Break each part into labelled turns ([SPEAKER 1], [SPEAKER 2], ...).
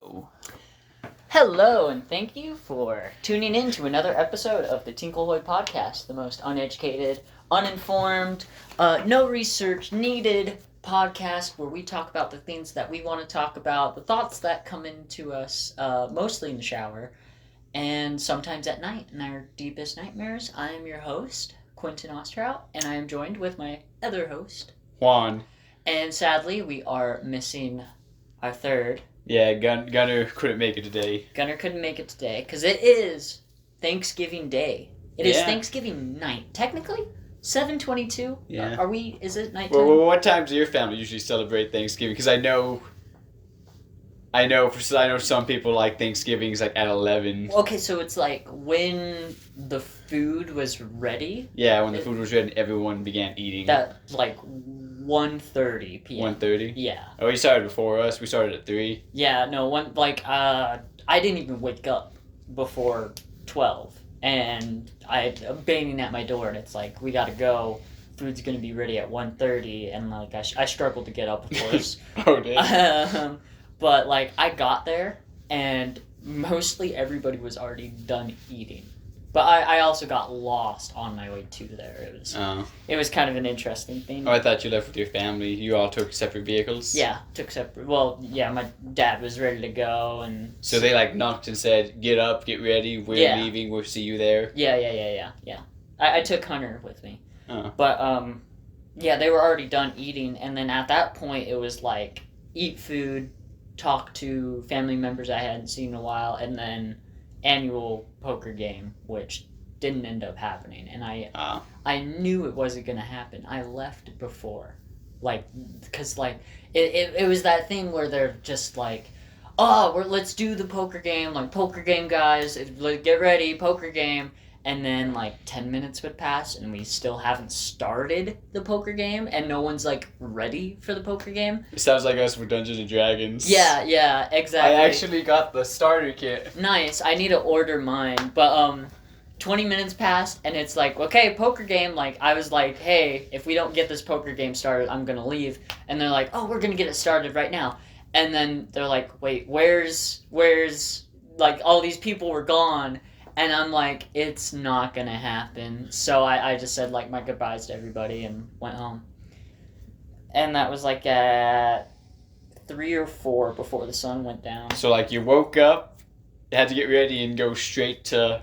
[SPEAKER 1] Hello. Hello, and thank you for tuning in to another episode of the Tinkle Hoy podcast, the most uneducated, uninformed, no research needed podcast where we talk about the things that we want to talk about, the thoughts that come into us, mostly in the shower, and sometimes at night in our deepest nightmares. I am your host, Quentin Ostrout, and I am joined with my other host,
[SPEAKER 2] Juan.
[SPEAKER 1] And sadly, we are missing our third.
[SPEAKER 2] Yeah, Gunner couldn't make it today.
[SPEAKER 1] Gunner couldn't make it today because it is Thanksgiving Day. It is Thanksgiving night. Technically, 7:22.
[SPEAKER 2] Yeah.
[SPEAKER 1] Are we? Is it nighttime?
[SPEAKER 2] Well, what time does your family usually celebrate Thanksgiving? Because I know some people like Thanksgiving is like at 11.
[SPEAKER 1] Okay, so it's like when the food was ready.
[SPEAKER 2] Yeah, when the food was ready, everyone began eating.
[SPEAKER 1] That like 1:30 p.m.
[SPEAKER 2] 1:30.
[SPEAKER 1] Yeah.
[SPEAKER 2] Oh, you started before us. We started at 3.
[SPEAKER 1] Yeah. No. I didn't even wake up before 12, and I'm banging at my door, and it's like, we gotta go. Food's gonna be ready at 1:30, and like I struggled to get up, of course.
[SPEAKER 2] Oh, damn.
[SPEAKER 1] But like I got there, and mostly everybody was already done eating. But I also got lost on my way to there. It was kind of an interesting thing.
[SPEAKER 2] Oh, I thought you left with your family. You all took separate vehicles?
[SPEAKER 1] Yeah, took separate. Well, yeah, my dad was ready to go, and
[SPEAKER 2] so they like knocked and said, "Get up, get ready. We're leaving. We'll see you there."
[SPEAKER 1] Yeah. I took Hunter with me.
[SPEAKER 2] Oh.
[SPEAKER 1] But yeah, they were already done eating, and then at that point it was like eat food, talk to family members I hadn't seen in a while, and then annual poker game, which didn't end up happening. And I knew it wasn't going to happen. I left before. Like, because, like, it was that thing where they're just like, oh, let's do the poker game. Like, poker game, guys. Get ready, poker game. And then, like, 10 minutes would pass, and we still haven't started the poker game, and no one's, like, ready for the poker game.
[SPEAKER 2] It sounds like us with Dungeons & Dragons.
[SPEAKER 1] Yeah, exactly.
[SPEAKER 2] I actually got the starter kit.
[SPEAKER 1] Nice. I need to order mine. But, 20 minutes passed, and it's like, okay, poker game. Like, I was like, hey, if we don't get this poker game started, I'm gonna leave. And they're like, oh, we're gonna get it started right now. And then they're like, wait, where's, like, all these people were gone. And I'm like, it's not gonna happen. So I just said, like, my goodbyes to everybody and went home. And that was, like, at 3 or 4 before the sun went down.
[SPEAKER 2] So, like, you woke up, had to get ready and go straight to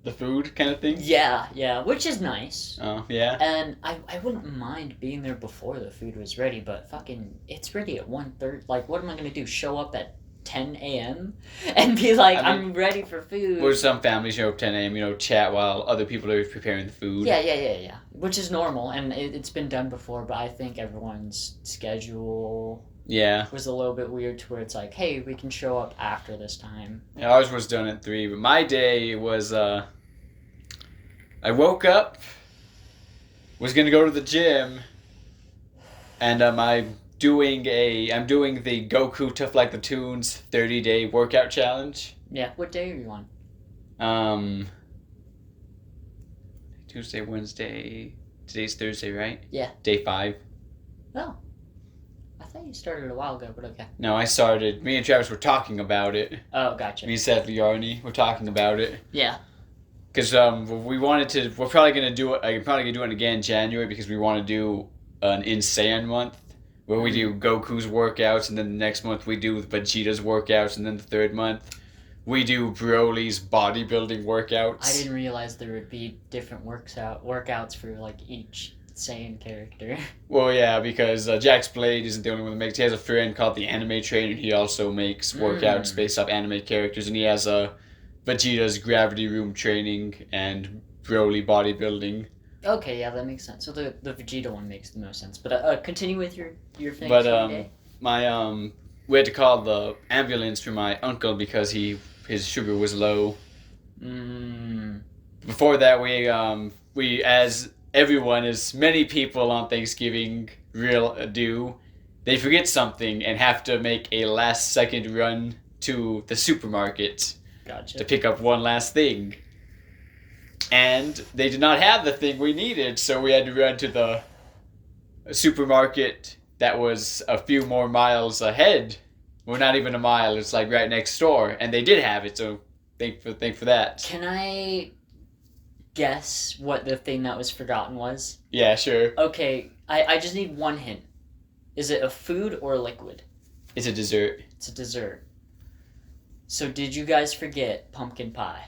[SPEAKER 2] the food kind of thing?
[SPEAKER 1] Yeah, which is nice.
[SPEAKER 2] Oh, yeah?
[SPEAKER 1] And I wouldn't mind being there before the food was ready, but fucking, it's ready at 1:30. Like, what am I gonna do? Show up at 10 a.m. and be like, I'm ready for food.
[SPEAKER 2] Well, some families show up 10 a.m., chat while other people are preparing the food.
[SPEAKER 1] Yeah. Which is normal, and it's been done before, but I think everyone's schedule was a little bit weird to where it's like, hey, we can show up after this time.
[SPEAKER 2] Yeah, ours was done at 3, but my day was, I woke up, was going to go to the gym, and I'm doing the Goku Tough Like the Tunes 30-day workout challenge.
[SPEAKER 1] Yeah, what day are you on?
[SPEAKER 2] Tuesday, Wednesday, today's Thursday, right?
[SPEAKER 1] Yeah.
[SPEAKER 2] Day 5.
[SPEAKER 1] Oh. I thought you started a while ago, but okay.
[SPEAKER 2] No, I started. Me and Travis were talking about it.
[SPEAKER 1] Oh, gotcha.
[SPEAKER 2] Me and Seth Liarni were talking about it.
[SPEAKER 1] Yeah.
[SPEAKER 2] Because we're probably going to do it. I'm probably going to do it again in January because we want to do an Insane month where we do Goku's workouts, and then the next month we do Vegeta's workouts, and then the third month we do Broly's bodybuilding workouts.
[SPEAKER 1] I didn't realize there would be different workouts for like each Saiyan character.
[SPEAKER 2] Well, yeah, because Jax Blade isn't the only one that makes. He has a friend called the Anime Trainer. He also makes workouts based off anime characters, and he has Vegeta's Gravity Room training and Broly bodybuilding.
[SPEAKER 1] Okay, yeah, that makes sense. So the Vegeta one makes the most sense. But continue with your thing. But day.
[SPEAKER 2] We had to call the ambulance for my uncle because his sugar was low. Before that, we as many people on Thanksgiving do, they forget something and have to make a last second run to the supermarket.
[SPEAKER 1] Gotcha.
[SPEAKER 2] To pick up one last thing. And they did not have the thing we needed, so we had to run to the supermarket that was a few more miles ahead Well, not even a mile. It's like right next door, and they did have it. So thank for that.
[SPEAKER 1] Can I guess what the thing that was forgotten was?
[SPEAKER 2] Yeah, sure.
[SPEAKER 1] Okay, I just need one hint. Is it a food or a liquid?
[SPEAKER 2] It's a dessert.
[SPEAKER 1] It's a dessert. So did you guys forget pumpkin pie?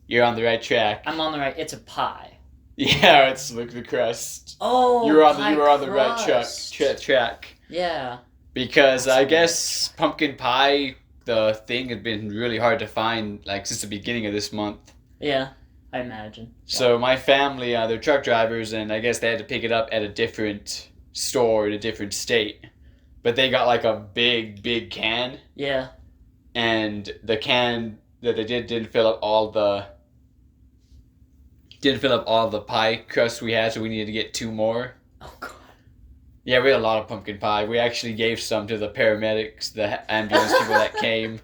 [SPEAKER 2] You're on the right track.
[SPEAKER 1] I'm on the right. It's a pie.
[SPEAKER 2] Yeah, it's like the crust.
[SPEAKER 1] Oh,
[SPEAKER 2] You were on the right
[SPEAKER 1] crust.
[SPEAKER 2] track.
[SPEAKER 1] Yeah.
[SPEAKER 2] Because
[SPEAKER 1] That's
[SPEAKER 2] I
[SPEAKER 1] a
[SPEAKER 2] guess pumpkin pie, the thing, had been really hard to find like since the beginning of this month.
[SPEAKER 1] Yeah, I imagine.
[SPEAKER 2] So my family, they're truck drivers, and I guess they had to pick it up at a different store in a different state. But they got like a big can,
[SPEAKER 1] Yeah.
[SPEAKER 2] and the can that they didn't fill up all the pie crust we had, so we needed to get 2 more.
[SPEAKER 1] Oh god.
[SPEAKER 2] Yeah, we had a lot of pumpkin pie. We actually gave some to the paramedics, the ambulance people that came.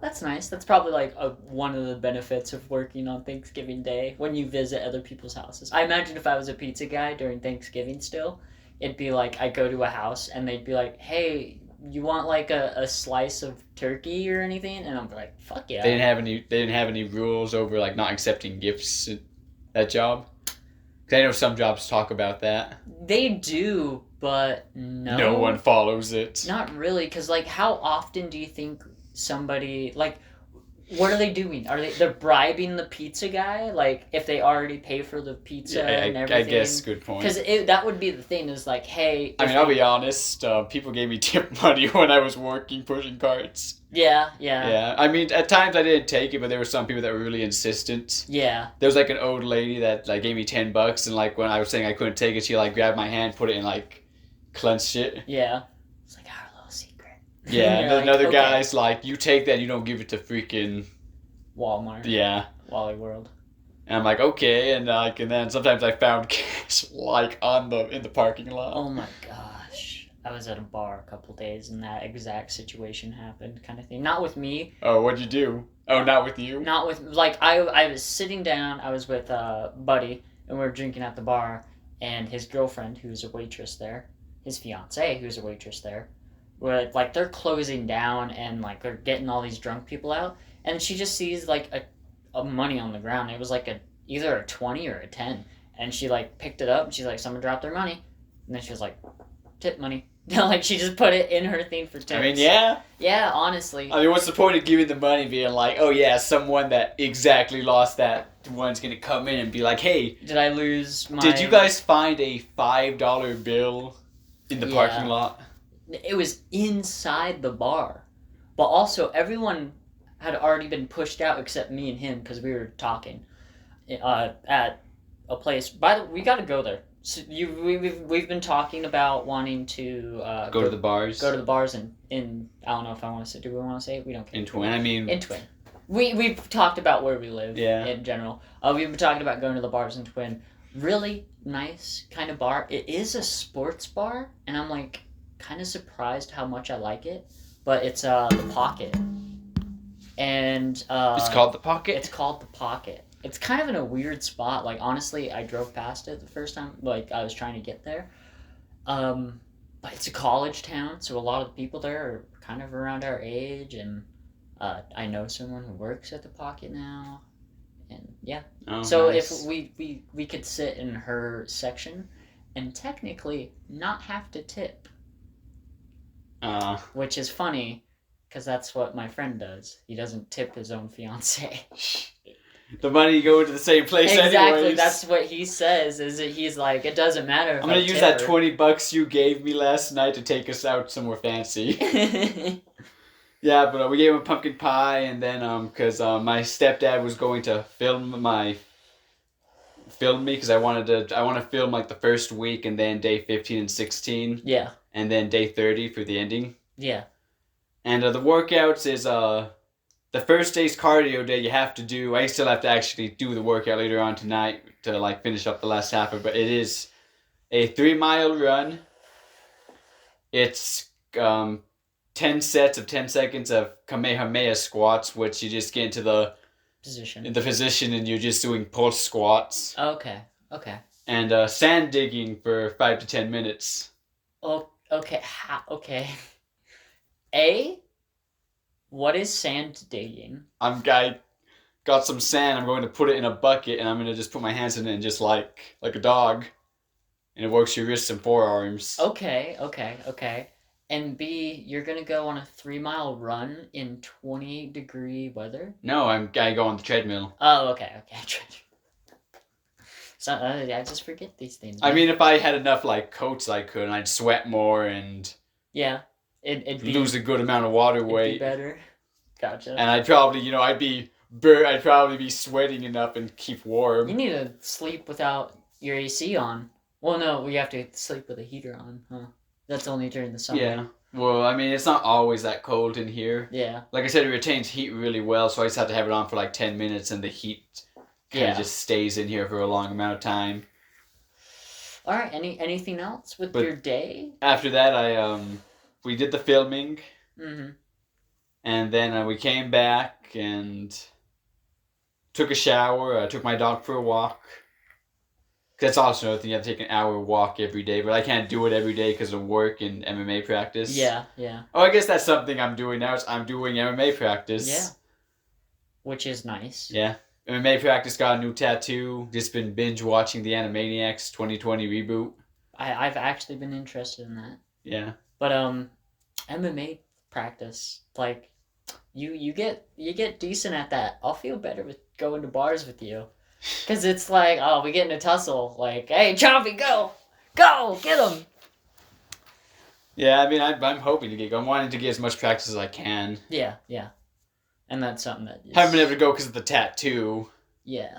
[SPEAKER 1] That's nice. That's probably like one of the benefits of working on Thanksgiving Day when you visit other people's houses. I imagine if I was a pizza guy during Thanksgiving still, it'd be like I go to a house and they'd be like, "Hey, you want like a slice of turkey or anything?" And I'm like, "Fuck yeah."
[SPEAKER 2] They didn't have any rules over like not accepting gifts at that job. 'Cause I know some jobs talk about that.
[SPEAKER 1] They do, but no.
[SPEAKER 2] No one follows it.
[SPEAKER 1] Not really, because like, how often do you think somebody like? What are they doing? They're bribing the pizza guy? Like, if they already pay for the pizza and everything?
[SPEAKER 2] I guess good point.
[SPEAKER 1] Because that would be the thing is like, hey.
[SPEAKER 2] I mean, I'll be honest. People gave me tip money when I was working pushing carts.
[SPEAKER 1] Yeah.
[SPEAKER 2] Yeah. I mean, at times I didn't take it, but there were some people that were really insistent.
[SPEAKER 1] Yeah.
[SPEAKER 2] There was like an old lady that like gave me $10, and like when I was saying I couldn't take it, she like grabbed my hand, put it in like clenched it.
[SPEAKER 1] Yeah. It's like our little secret.
[SPEAKER 2] Yeah. And
[SPEAKER 1] like,
[SPEAKER 2] another
[SPEAKER 1] okay.
[SPEAKER 2] guy's like, you take that, you don't give it to freaking
[SPEAKER 1] Walmart.
[SPEAKER 2] Yeah.
[SPEAKER 1] Wally World.
[SPEAKER 2] And I'm like, okay, and then sometimes I found cash like in the parking lot.
[SPEAKER 1] Oh my gosh. I was at a bar a couple days and that exact situation happened, kind of thing. Not with me.
[SPEAKER 2] Oh, what'd you do? Oh, not with you?
[SPEAKER 1] Not with, like, I was sitting down, I was with Buddy, and we were drinking at the bar, and his girlfriend, who's a waitress there, his fiance, who's a waitress there, were, like, they're closing down, and, like, they're getting all these drunk people out, and she just sees, like, a money on the ground. It was, like, either a 20 or a 10, and she, like, picked it up, and she's like, someone dropped their money, and then she was like, tip money. Like, she just put it in her thing for tips.
[SPEAKER 2] I mean, yeah.
[SPEAKER 1] Yeah, honestly.
[SPEAKER 2] I mean, what's the point of giving the money being like, oh yeah, someone that exactly lost that one's gonna come in and be like, hey,
[SPEAKER 1] did I lose my...
[SPEAKER 2] Did you guys find a $5 bill in the parking lot?
[SPEAKER 1] It was inside the bar. But also, everyone had already been pushed out except me and him because we were talking at a place. By the way, we got to go there. So we've been talking about wanting to
[SPEAKER 2] go to the bars.
[SPEAKER 1] Go to the bars in I don't know if I want to say. Do we want to say it? We don't care.
[SPEAKER 2] In Twin. I mean,
[SPEAKER 1] in Twin. We've talked about where we live.
[SPEAKER 2] Yeah.
[SPEAKER 1] In general, we've been talking about going to the bars in Twin. Really nice kind of bar. It is a sports bar, and I'm like kind of surprised how much I like it. But it's the Pocket, and
[SPEAKER 2] it's called the Pocket.
[SPEAKER 1] It's called the Pocket. It's kind of in a weird spot. Like, honestly, I drove past it the first time. Like, I was trying to get there. But it's a college town, so a lot of the people there are kind of around our age. And I know someone who works at the Pocket now. And, yeah.
[SPEAKER 2] Oh,
[SPEAKER 1] so
[SPEAKER 2] nice.
[SPEAKER 1] if we could sit in her section and technically not have to tip. Which is funny, because that's what my friend does. He doesn't tip his own fiancée.
[SPEAKER 2] The money go to the same place
[SPEAKER 1] exactly,
[SPEAKER 2] anyways.
[SPEAKER 1] That's what he says, is that he's like, it doesn't matter if
[SPEAKER 2] I'm going to use that $20 you gave me last night to take us out somewhere fancy. Yeah, but we gave him pumpkin pie, and then, because my stepdad was going to film me, because I want to film, like, the first week, and then day 15 and 16.
[SPEAKER 1] Yeah.
[SPEAKER 2] And then day 30 for the ending.
[SPEAKER 1] Yeah.
[SPEAKER 2] And the workouts is, the first day's cardio day you have to do. I still have to actually do the workout later on tonight to like finish up the last half of it. But it is a 3-mile run. It's 10 sets of 10 seconds of Kamehameha squats, which you just get into the position and you're just doing pulse squats.
[SPEAKER 1] Okay.
[SPEAKER 2] And sand digging for 5 to 10 minutes.
[SPEAKER 1] Oh, okay. Okay. What is sand dating?
[SPEAKER 2] I got some sand. I'm going to put it in a bucket, and I'm going to just put my hands in it and just like a dog, and it works your wrists and forearms.
[SPEAKER 1] Okay. And B, you're gonna go on a 3 mile run in 20-degree weather?
[SPEAKER 2] No, I go on the treadmill.
[SPEAKER 1] Oh, okay. So I just forget these things.
[SPEAKER 2] I
[SPEAKER 1] Man.
[SPEAKER 2] mean, if I had enough like coats, I could, and I'd sweat more and
[SPEAKER 1] Yeah, it'd be,
[SPEAKER 2] lose a good amount of water
[SPEAKER 1] it'd be
[SPEAKER 2] weight.
[SPEAKER 1] better. Gotcha.
[SPEAKER 2] And I'd probably, I'd probably be sweating enough and keep warm.
[SPEAKER 1] You need to sleep without your AC on. Well, no, we have to sleep with a heater on, huh? That's only during the summer.
[SPEAKER 2] Yeah. Well, I mean, it's not always that cold in here.
[SPEAKER 1] Yeah.
[SPEAKER 2] Like I said, it retains heat really well, so I just have to have it on for like 10 minutes, and the heat kind of just stays in here for a long amount of time.
[SPEAKER 1] All right. Anything else with your day?
[SPEAKER 2] After that, we did the filming.
[SPEAKER 1] Mm-hmm.
[SPEAKER 2] And then we came back and took a shower. I took my dog for a walk. That's also another thing. You have to take an hour walk every day, but I can't do it every day because of work and MMA practice.
[SPEAKER 1] Yeah.
[SPEAKER 2] Oh, I guess that's something I'm doing now. I'm doing MMA practice.
[SPEAKER 1] Yeah. Which is nice.
[SPEAKER 2] Yeah. MMA practice got a new tattoo. Just been binge watching the Animaniacs 2020 reboot.
[SPEAKER 1] I've actually been interested in that.
[SPEAKER 2] Yeah.
[SPEAKER 1] But MMA practice, like, you get decent at that. I'll feel better with going to bars with you. Because it's like, oh, we get in a tussle. Like, hey, Chompy, go! Go! Get him!
[SPEAKER 2] Yeah, I mean, I'm hoping to get going. I'm wanting to get as much practice as I can.
[SPEAKER 1] Yeah. And that's something that...
[SPEAKER 2] Haven't been able to go because of the tattoo.
[SPEAKER 1] Yeah.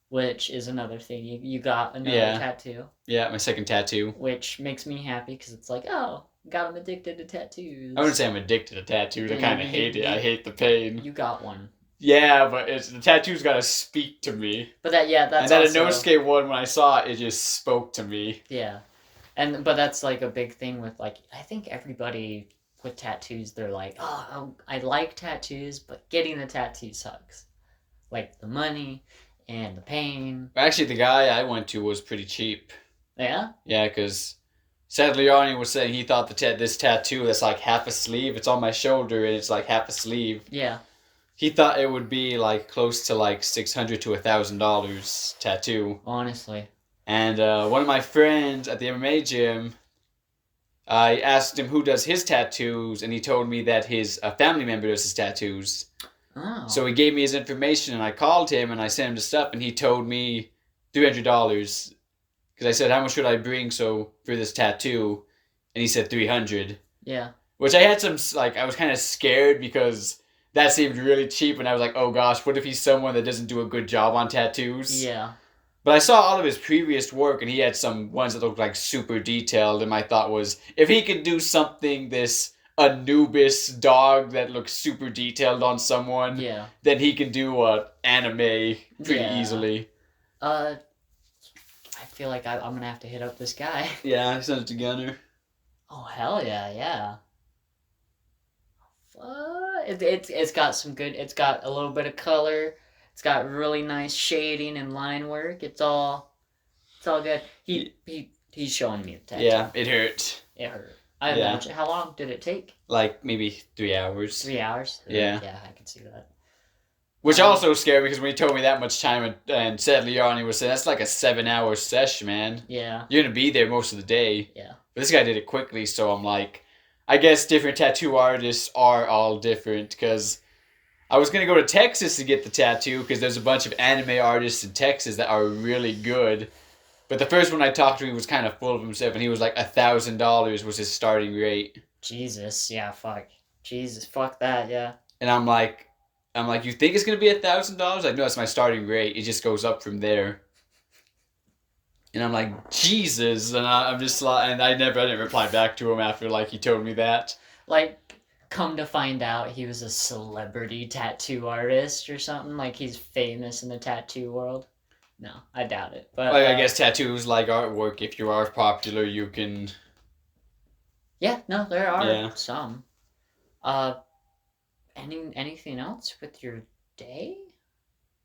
[SPEAKER 1] Which is another thing. You got another tattoo.
[SPEAKER 2] Yeah, my second tattoo.
[SPEAKER 1] Which makes me happy because it's like, oh, got him addicted to tattoos.
[SPEAKER 2] I wouldn't say I'm addicted to tattoos. I kind of hate it. I hate the pain.
[SPEAKER 1] You got one.
[SPEAKER 2] Yeah, but the tattoo's got to speak to me.
[SPEAKER 1] But that's
[SPEAKER 2] and that Inosuke one, when I saw it, it just spoke to me.
[SPEAKER 1] Yeah. But that's like a big thing with, like, I think everybody with tattoos, they're like, oh, I like tattoos, but getting a tattoo sucks. Like, the money and the pain.
[SPEAKER 2] Actually, the guy I went to was pretty cheap.
[SPEAKER 1] Yeah?
[SPEAKER 2] Yeah, because Sadliani was saying he thought this tattoo that's like half a sleeve, it's on my shoulder and it's like half a sleeve.
[SPEAKER 1] Yeah.
[SPEAKER 2] He thought it would be like close to like $600 to $1,000 tattoo.
[SPEAKER 1] Honestly.
[SPEAKER 2] And one of my friends at the MMA gym, I asked him who does his tattoos, and he told me that his family member does his tattoos.
[SPEAKER 1] Oh.
[SPEAKER 2] So he gave me his information, and I called him, and I sent him the stuff, and he told me $300. Because I said, how much should I bring for this tattoo? And he said $300.
[SPEAKER 1] Yeah.
[SPEAKER 2] Which I had I was kind of scared because that seemed really cheap, and I was like, oh gosh, what if he's someone that doesn't do a good job on tattoos?
[SPEAKER 1] Yeah.
[SPEAKER 2] But I saw all of his previous work, and he had some ones that looked like super detailed, and my thought was, if he could do something, this Anubis dog that looks super detailed on someone, then he can do anime pretty easily.
[SPEAKER 1] I feel like I'm going to have to hit up this guy.
[SPEAKER 2] Yeah, I sent it to Gunner.
[SPEAKER 1] Oh, hell yeah. It's got some good, it's got a little bit of color. It's got really nice shading and line work. It's all good. He's showing me the tattoo.
[SPEAKER 2] Yeah, it hurt.
[SPEAKER 1] It hurt. I imagine. How long did it take?
[SPEAKER 2] Like maybe 3 hours.
[SPEAKER 1] 3 hours?
[SPEAKER 2] Yeah.
[SPEAKER 1] Yeah, I can see that.
[SPEAKER 2] Which also scared me because when he told me that much time, and sadly Arnie was saying, that's like a 7-hour session, man.
[SPEAKER 1] Yeah.
[SPEAKER 2] You're going to be there most of the day.
[SPEAKER 1] Yeah.
[SPEAKER 2] But this guy did it quickly, so I'm like, I guess different tattoo artists are all different, because I was going to go to Texas to get the tattoo because there's a bunch of anime artists in Texas that are really good. But the first one I talked to, he was kind of full of himself, and he was like $1,000 was his starting rate.
[SPEAKER 1] Jesus, yeah, fuck. Jesus, fuck that, yeah.
[SPEAKER 2] And I'm like, you think it's going to be $1,000? Like, no, it's my starting rate. It just goes up from there. And I'm like, Jesus. And I'm just like, and I didn't reply back to him after, like, he told me that.
[SPEAKER 1] Like, come to find out he was a celebrity tattoo artist or something. Like, he's famous in the tattoo world. No, I doubt it. But
[SPEAKER 2] like, I guess tattoos like artwork. If you are popular, you can...
[SPEAKER 1] Yeah, no, there are some. Anything else with your day?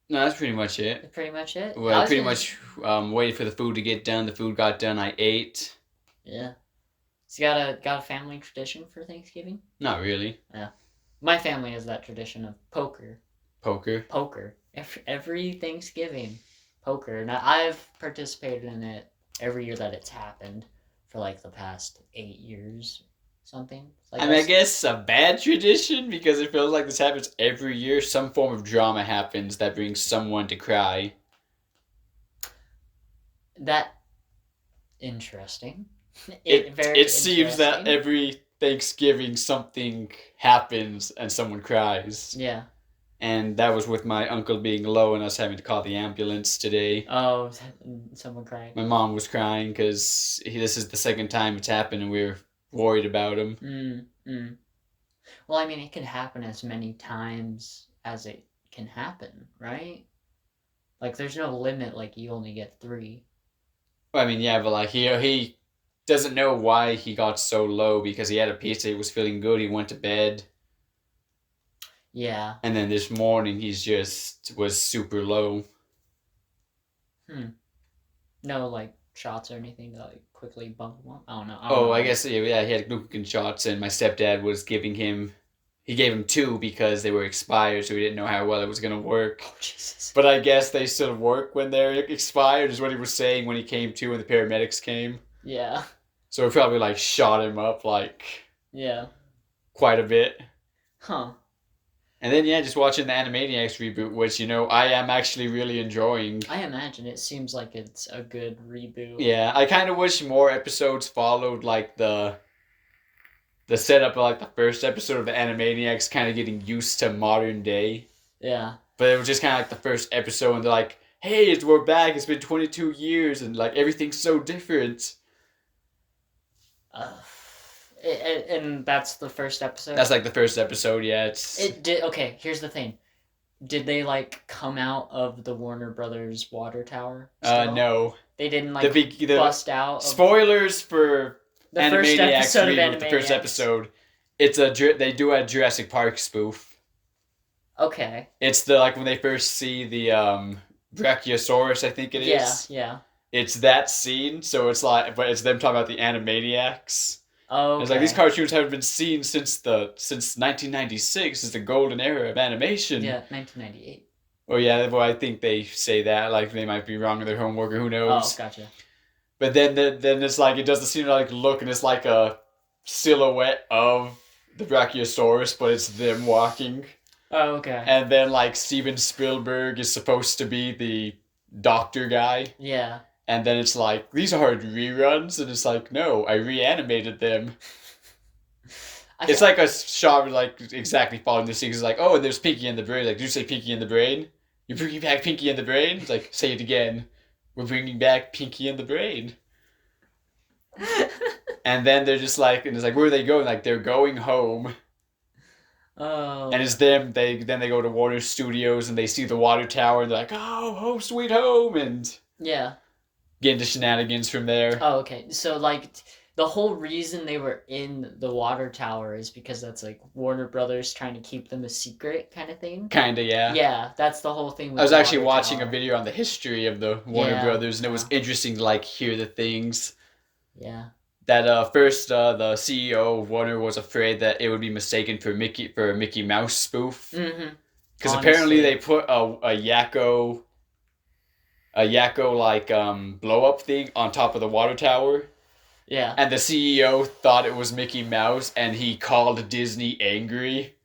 [SPEAKER 2] No, that's pretty much it.
[SPEAKER 1] That's pretty much it?
[SPEAKER 2] Well, I pretty much waited for the food to get done. The food got done. I ate.
[SPEAKER 1] Yeah. So you got a family tradition for Thanksgiving?
[SPEAKER 2] Not really.
[SPEAKER 1] My family has that tradition of poker.
[SPEAKER 2] Poker.
[SPEAKER 1] Poker. Every Thanksgiving, poker. Now I've participated in it every year that it's happened for like the past 8 years, something. Like
[SPEAKER 2] I mean, I guess a bad tradition because it feels like this happens every year. Some form of drama happens that brings someone to cry.
[SPEAKER 1] that interesting.
[SPEAKER 2] It seems that every Thanksgiving something happens and someone cries.
[SPEAKER 1] Yeah.
[SPEAKER 2] And that was with my uncle being low and us having to call the ambulance today.
[SPEAKER 1] Oh, someone cried.
[SPEAKER 2] My mom was crying because this is the second time it's happened and we're worried about him.
[SPEAKER 1] Well, I mean, it can happen as many times as it can happen, right? Like, there's no limit. Like, you only get 3.
[SPEAKER 2] Well, I mean, yeah, but like he doesn't know why he got so low because he had a pizza, he was feeling good, he went to bed.
[SPEAKER 1] Yeah.
[SPEAKER 2] And then this morning he's just was super low.
[SPEAKER 1] No, like, shots or anything to, like, quickly bump him up? I don't know.
[SPEAKER 2] I guess, yeah, he had glucagon shots and my stepdad was giving him, he gave him 2 because they were expired, so he didn't know how well it was going to work.
[SPEAKER 1] Oh, Jesus.
[SPEAKER 2] But I guess they still work when they're expired, is what he was saying when he came to when the paramedics came.
[SPEAKER 1] Yeah.
[SPEAKER 2] So it probably, like, shot him up, like,
[SPEAKER 1] Yeah.
[SPEAKER 2] quite a bit.
[SPEAKER 1] Huh.
[SPEAKER 2] And then, yeah, just watching the Animaniacs reboot, which, I am actually really enjoying.
[SPEAKER 1] I imagine it seems like it's a good reboot.
[SPEAKER 2] Yeah, I kind of wish more episodes followed, like, the setup of, like, the first episode of the Animaniacs kind of getting used to modern day.
[SPEAKER 1] Yeah.
[SPEAKER 2] But it was just kind of like the first episode, and they're like, hey, we're back, it's been 22 years, and, like, everything's so different.
[SPEAKER 1] And that's the first episode?
[SPEAKER 2] That's, like, the first episode, yeah.
[SPEAKER 1] Okay, here's the thing. Did they, like, come out of the Warner Brothers water tower still?
[SPEAKER 2] No.
[SPEAKER 1] They didn't, like, bust out?
[SPEAKER 2] Spoilers for
[SPEAKER 1] the first
[SPEAKER 2] Animaniacs
[SPEAKER 1] episode of
[SPEAKER 2] reboot,
[SPEAKER 1] Animaniacs.
[SPEAKER 2] the first episode. They do a Jurassic Park spoof.
[SPEAKER 1] Okay.
[SPEAKER 2] It's like when they first see the Brachiosaurus, I think it is.
[SPEAKER 1] Yeah.
[SPEAKER 2] It's that scene, so it's like, but it's them talking about the Animaniacs.
[SPEAKER 1] Oh, okay.
[SPEAKER 2] It's like these cartoons haven't been seen since 1996 is the golden era of animation.
[SPEAKER 1] Yeah, 1998.
[SPEAKER 2] Oh yeah, well I think they say that, like they might be wrong in their homework or who knows.
[SPEAKER 1] Oh, gotcha.
[SPEAKER 2] But then it's like it does the scene like look and it's like a silhouette of the Brachiosaurus, but it's them walking.
[SPEAKER 1] Oh, okay.
[SPEAKER 2] And then like Steven Spielberg is supposed to be the doctor guy.
[SPEAKER 1] Yeah.
[SPEAKER 2] And then it's like, these are reruns, and it's like, no, I reanimated them. It's like a shot like exactly following the scene. It's like, oh, and there's Pinky and the Brain. Like, did you say Pinky and the Brain? You're bringing back Pinky and the Brain? It's like, say it again. We're bringing back Pinky and the Brain. And then they're just like, and it's like, where are they going? Like, they're going home.
[SPEAKER 1] Oh.
[SPEAKER 2] And it's them. Then they go to Warner Studios and they see the water tower and they're like, oh, home sweet home, and
[SPEAKER 1] yeah.
[SPEAKER 2] Get into shenanigans from there.
[SPEAKER 1] Oh, okay. So, like, the whole reason they were in the water tower is because that's, like, Warner Brothers trying to keep them a secret kind of thing?
[SPEAKER 2] Kinda, yeah.
[SPEAKER 1] Yeah, that's the whole thing with
[SPEAKER 2] I was
[SPEAKER 1] the
[SPEAKER 2] actually
[SPEAKER 1] water
[SPEAKER 2] watching
[SPEAKER 1] tower.
[SPEAKER 2] a video on the history of the Warner Brothers, and it was interesting to, like, hear the things.
[SPEAKER 1] Yeah.
[SPEAKER 2] That, first, the CEO of Warner was afraid that it would be mistaken for a Mickey Mouse spoof.
[SPEAKER 1] Mm-hmm.
[SPEAKER 2] Because apparently they put a Yakko like blow up thing on top of the water tower.
[SPEAKER 1] Yeah.
[SPEAKER 2] And the CEO thought it was Mickey Mouse and he called Disney angry.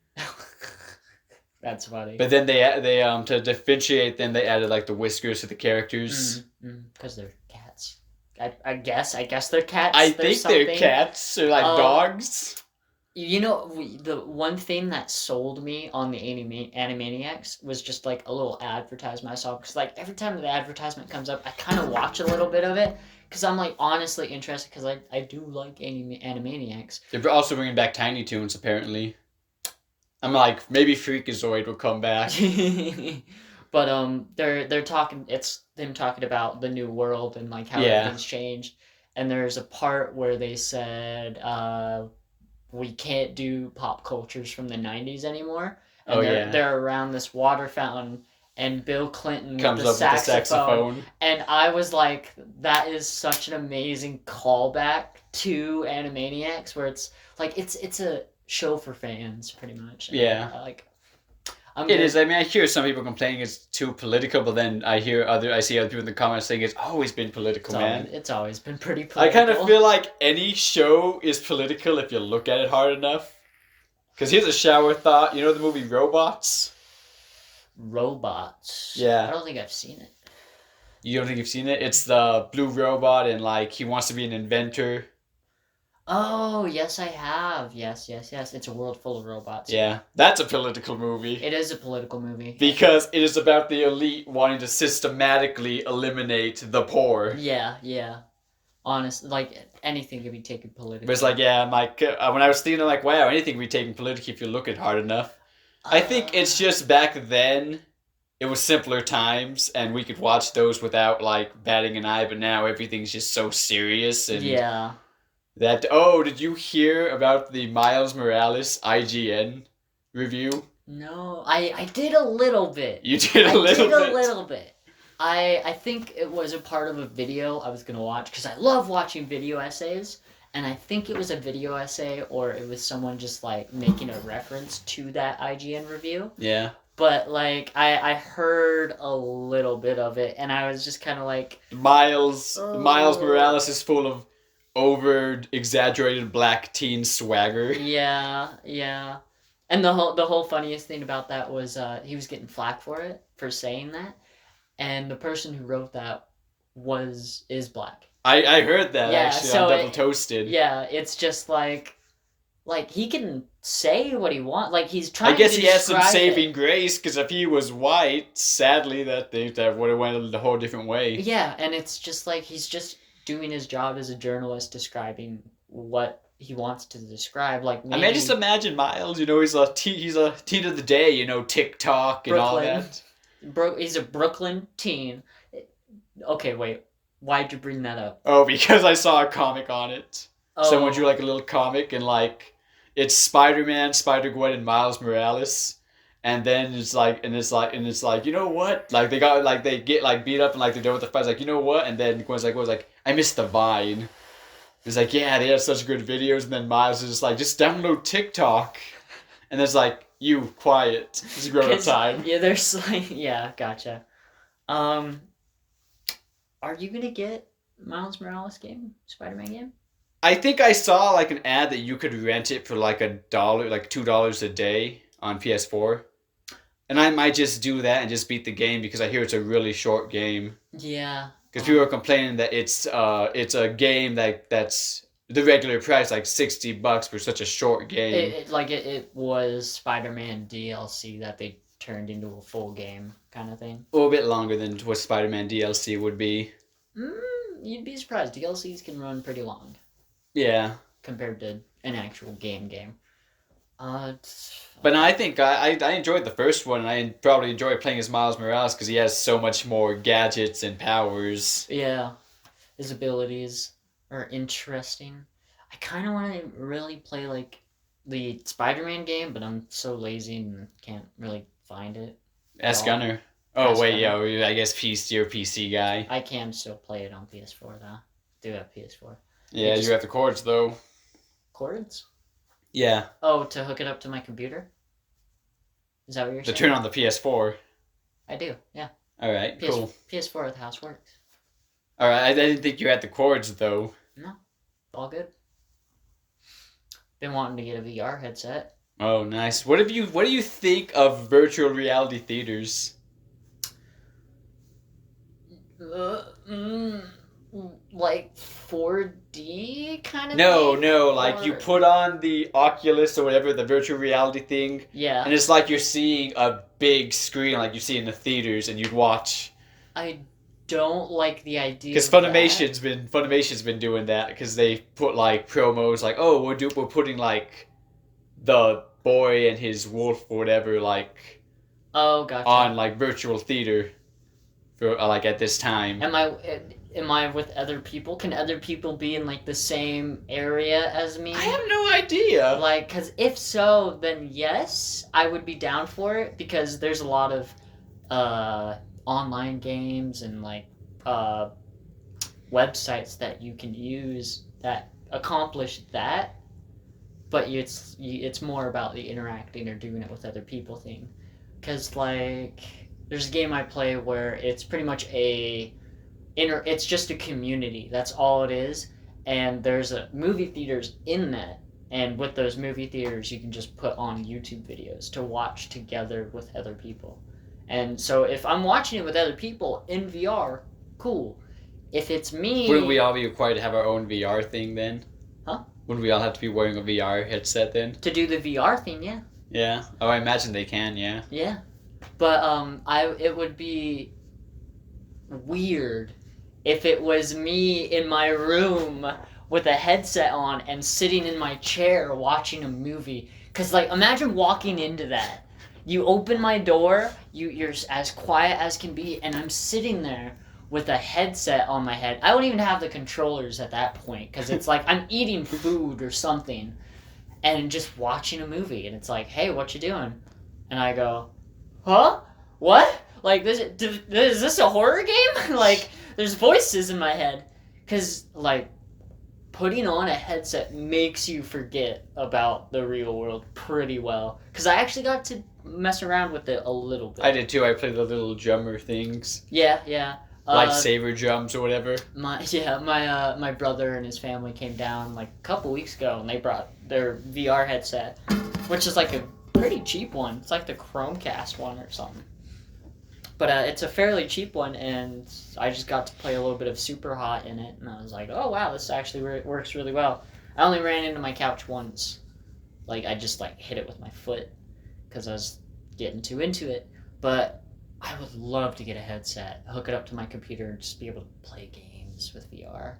[SPEAKER 1] That's funny.
[SPEAKER 2] But then they to differentiate them they added like the whiskers to the characters.
[SPEAKER 1] Because they're cats. I guess they're cats.
[SPEAKER 2] I think they're cats or like dogs.
[SPEAKER 1] You know, the one thing that sold me on the Animaniacs was just like a little advertisement I saw. Because like every time the advertisement comes up, I kind of watch a little bit of it. Because I'm like honestly interested because I do like Animaniacs.
[SPEAKER 2] They're also bringing back Tiny Toons apparently. I'm like, maybe Freakazoid will come back.
[SPEAKER 1] But they're talking. It's them talking about the new world and like how everything's changed. And there's a part where they said, we can't do pop cultures from the 90s anymore. And they're around this water fountain, and Bill Clinton
[SPEAKER 2] Comes
[SPEAKER 1] with the
[SPEAKER 2] up with the
[SPEAKER 1] saxophone.
[SPEAKER 2] saxophone.
[SPEAKER 1] And I was like, that is such an amazing callback to Animaniacs, where it's like it's a show for fans, pretty much. And
[SPEAKER 2] Yeah.
[SPEAKER 1] I'm
[SPEAKER 2] It
[SPEAKER 1] good.
[SPEAKER 2] is. I mean, I hear some people complaining it's too political, but then I see other people in the comments saying it's always been political, man.
[SPEAKER 1] It's always been pretty
[SPEAKER 2] I
[SPEAKER 1] political.
[SPEAKER 2] kind of feel like any show is political if you look at it hard enough. Because here's a shower thought. You know the movie Robots?
[SPEAKER 1] Robots.
[SPEAKER 2] Yeah.
[SPEAKER 1] I don't think I've seen it.
[SPEAKER 2] You don't think you've seen it? It's the blue robot and like he wants to be an inventor.
[SPEAKER 1] Oh, yes, I have. Yes. It's a world full of robots.
[SPEAKER 2] Yeah, that's a political movie.
[SPEAKER 1] It is a political movie.
[SPEAKER 2] Because it is about the elite wanting to systematically eliminate the poor.
[SPEAKER 1] Yeah. Honest, like anything can be taken politically.
[SPEAKER 2] But it's like, yeah, I'm like, when I was thinking, like, wow, anything can be taken politically if you look at hard enough. I think it's just back then, it was simpler times, and we could watch those without, like, batting an eye, but now everything's just so serious. And
[SPEAKER 1] yeah.
[SPEAKER 2] That, oh, did you hear about the Miles Morales IGN review?
[SPEAKER 1] No, I did a little bit.
[SPEAKER 2] You did a little bit?
[SPEAKER 1] I did a little bit. I think it was a part of a video I was going to watch, because I love watching video essays, and I think it was a video essay, or it was someone just, like, making a reference to that IGN review.
[SPEAKER 2] Yeah.
[SPEAKER 1] But, like, I heard a little bit of it, and I was just kind of like...
[SPEAKER 2] Miles Morales is full of over-exaggerated black teen swagger.
[SPEAKER 1] Yeah. And the whole funniest thing about that was he was getting flack for saying that. And the person who wrote that is black.
[SPEAKER 2] I heard that,
[SPEAKER 1] Yeah,
[SPEAKER 2] actually,
[SPEAKER 1] so
[SPEAKER 2] on Double Toasted.
[SPEAKER 1] Yeah, it's just like he can say what he wants. Like, he's trying
[SPEAKER 2] I guess
[SPEAKER 1] to
[SPEAKER 2] he has some
[SPEAKER 1] describe
[SPEAKER 2] saving
[SPEAKER 1] it.
[SPEAKER 2] grace, because if he was white, sadly, that would have went a whole different way.
[SPEAKER 1] Yeah, and it's just like he's just doing his job as a journalist, describing what he wants to describe. Like, maybe...
[SPEAKER 2] I mean, just imagine Miles, he's a teen of the day, TikTok and all that.
[SPEAKER 1] He's a Brooklyn teen. Okay, wait. Why'd you bring that up?
[SPEAKER 2] Oh, because I saw a comic on it.
[SPEAKER 1] Oh.
[SPEAKER 2] Someone drew like a little comic, and like it's Spider-Man, Spider-Gwen, and Miles Morales. And then it's like, you know what? Like they get like beat up and like they're done with the fight. It's like, you know what? And then Gwen's like, I missed the Vine. It's like, yeah, they have such good videos. And then Miles is just like, just download TikTok. And it's like, you quiet. It's grown up time.
[SPEAKER 1] Yeah, there's like, yeah, gotcha. Are you gonna get Miles Morales game, Spider-Man game?
[SPEAKER 2] I think I saw like an ad that you could rent it for like $1, like $2 a day on PS4. And I might just do that and just beat the game because I hear it's a really short game.
[SPEAKER 1] Yeah.
[SPEAKER 2] Because people are complaining that it's a game that's the regular price, like $60 for such a short game.
[SPEAKER 1] It was Spider-Man DLC that they turned into a full game kind of thing.
[SPEAKER 2] A little bit longer than what Spider-Man DLC would be.
[SPEAKER 1] You'd be surprised. DLCs can run pretty long.
[SPEAKER 2] Yeah.
[SPEAKER 1] Compared to an actual game.
[SPEAKER 2] But no, I think I enjoyed the first one, and I probably enjoy playing as Miles Morales because he has so much more gadgets and powers.
[SPEAKER 1] Yeah. His abilities are interesting. I kind of want to really play like the Spider-Man game, but I'm so lazy and can't really find it.
[SPEAKER 2] Ask Gunner. Oh,
[SPEAKER 1] Ask
[SPEAKER 2] wait,
[SPEAKER 1] Gunner.
[SPEAKER 2] yeah, I guess you're a PC guy.
[SPEAKER 1] I can still play it on PS4, though. Do have PS4.
[SPEAKER 2] Yeah, you have the cords, though.
[SPEAKER 1] Cords?
[SPEAKER 2] Yeah.
[SPEAKER 1] Oh, to hook it up to my computer? Is that what you're saying?
[SPEAKER 2] To turn on the PS4.
[SPEAKER 1] I do, yeah.
[SPEAKER 2] Alright, cool.
[SPEAKER 1] PS4 at the house works.
[SPEAKER 2] Alright, I didn't think you had the cords, though.
[SPEAKER 1] No, all good. Been wanting to get a VR headset.
[SPEAKER 2] Oh, nice. What do you think of virtual reality theaters?
[SPEAKER 1] Like 4D kind of
[SPEAKER 2] No,
[SPEAKER 1] thing?
[SPEAKER 2] like you put on the Oculus or whatever, the virtual reality thing.
[SPEAKER 1] Yeah.
[SPEAKER 2] And it's like you're seeing a big screen like you see in the theaters and you'd watch.
[SPEAKER 1] I don't like the idea.
[SPEAKER 2] Because Funimation's been doing that because they put like promos like, oh, we're putting like the boy and his wolf or whatever like
[SPEAKER 1] gotcha.
[SPEAKER 2] on like virtual theater for like at this time.
[SPEAKER 1] Am I with other people? Can other people be in like the same area as me?
[SPEAKER 2] I have no idea.
[SPEAKER 1] Like, because if so, then yes, I would be down for it because there's a lot of online games and like websites that you can use that accomplish that, but it's more about the interacting or doing it with other people thing. Because like there's a game I play where it's pretty much it's just a community. That's all it is. And there's a movie theaters in that. And with those movie theaters, you can just put on YouTube videos to watch together with other people. And so if I'm watching it with other people in VR, cool. If it's me,
[SPEAKER 2] Wouldn't we all be required to have our own VR thing then?
[SPEAKER 1] Huh?
[SPEAKER 2] Wouldn't we all have to be wearing a VR headset then?
[SPEAKER 1] to do the VR thing, yeah.
[SPEAKER 2] Yeah. Oh, I imagine they can, yeah.
[SPEAKER 1] Yeah. But it would be weird if it was me in my room with a headset on and sitting in my chair watching a movie. Cause like imagine walking into that. You open my door, you're as quiet as can be, and I'm sitting there with a headset on my head. I don't even have the controllers at that point because it's like I'm eating food or something and just watching a movie. And it's like, hey, what you doing? And I go, huh? What? Like, is this a horror game? Like, there's voices in my head. Because, like, putting on a headset makes you forget about the real world pretty well. Because I actually got to mess around with it a little bit.
[SPEAKER 2] I did too. I played the little drummer things.
[SPEAKER 1] Yeah.
[SPEAKER 2] Lightsaber drums or whatever.
[SPEAKER 1] My brother and his family came down like a couple weeks ago and they brought their VR headset, which is like a pretty cheap one. It's like the Chromecast one or something. But it's a fairly cheap one, and I just got to play a little bit of Super Hot in it, and I was like, oh wow, this actually works really well. I only ran into my couch once. Like, I just like hit it with my foot because I was getting too into it. But I would love to get a headset, hook it up to my computer, and just be able to play games with VR.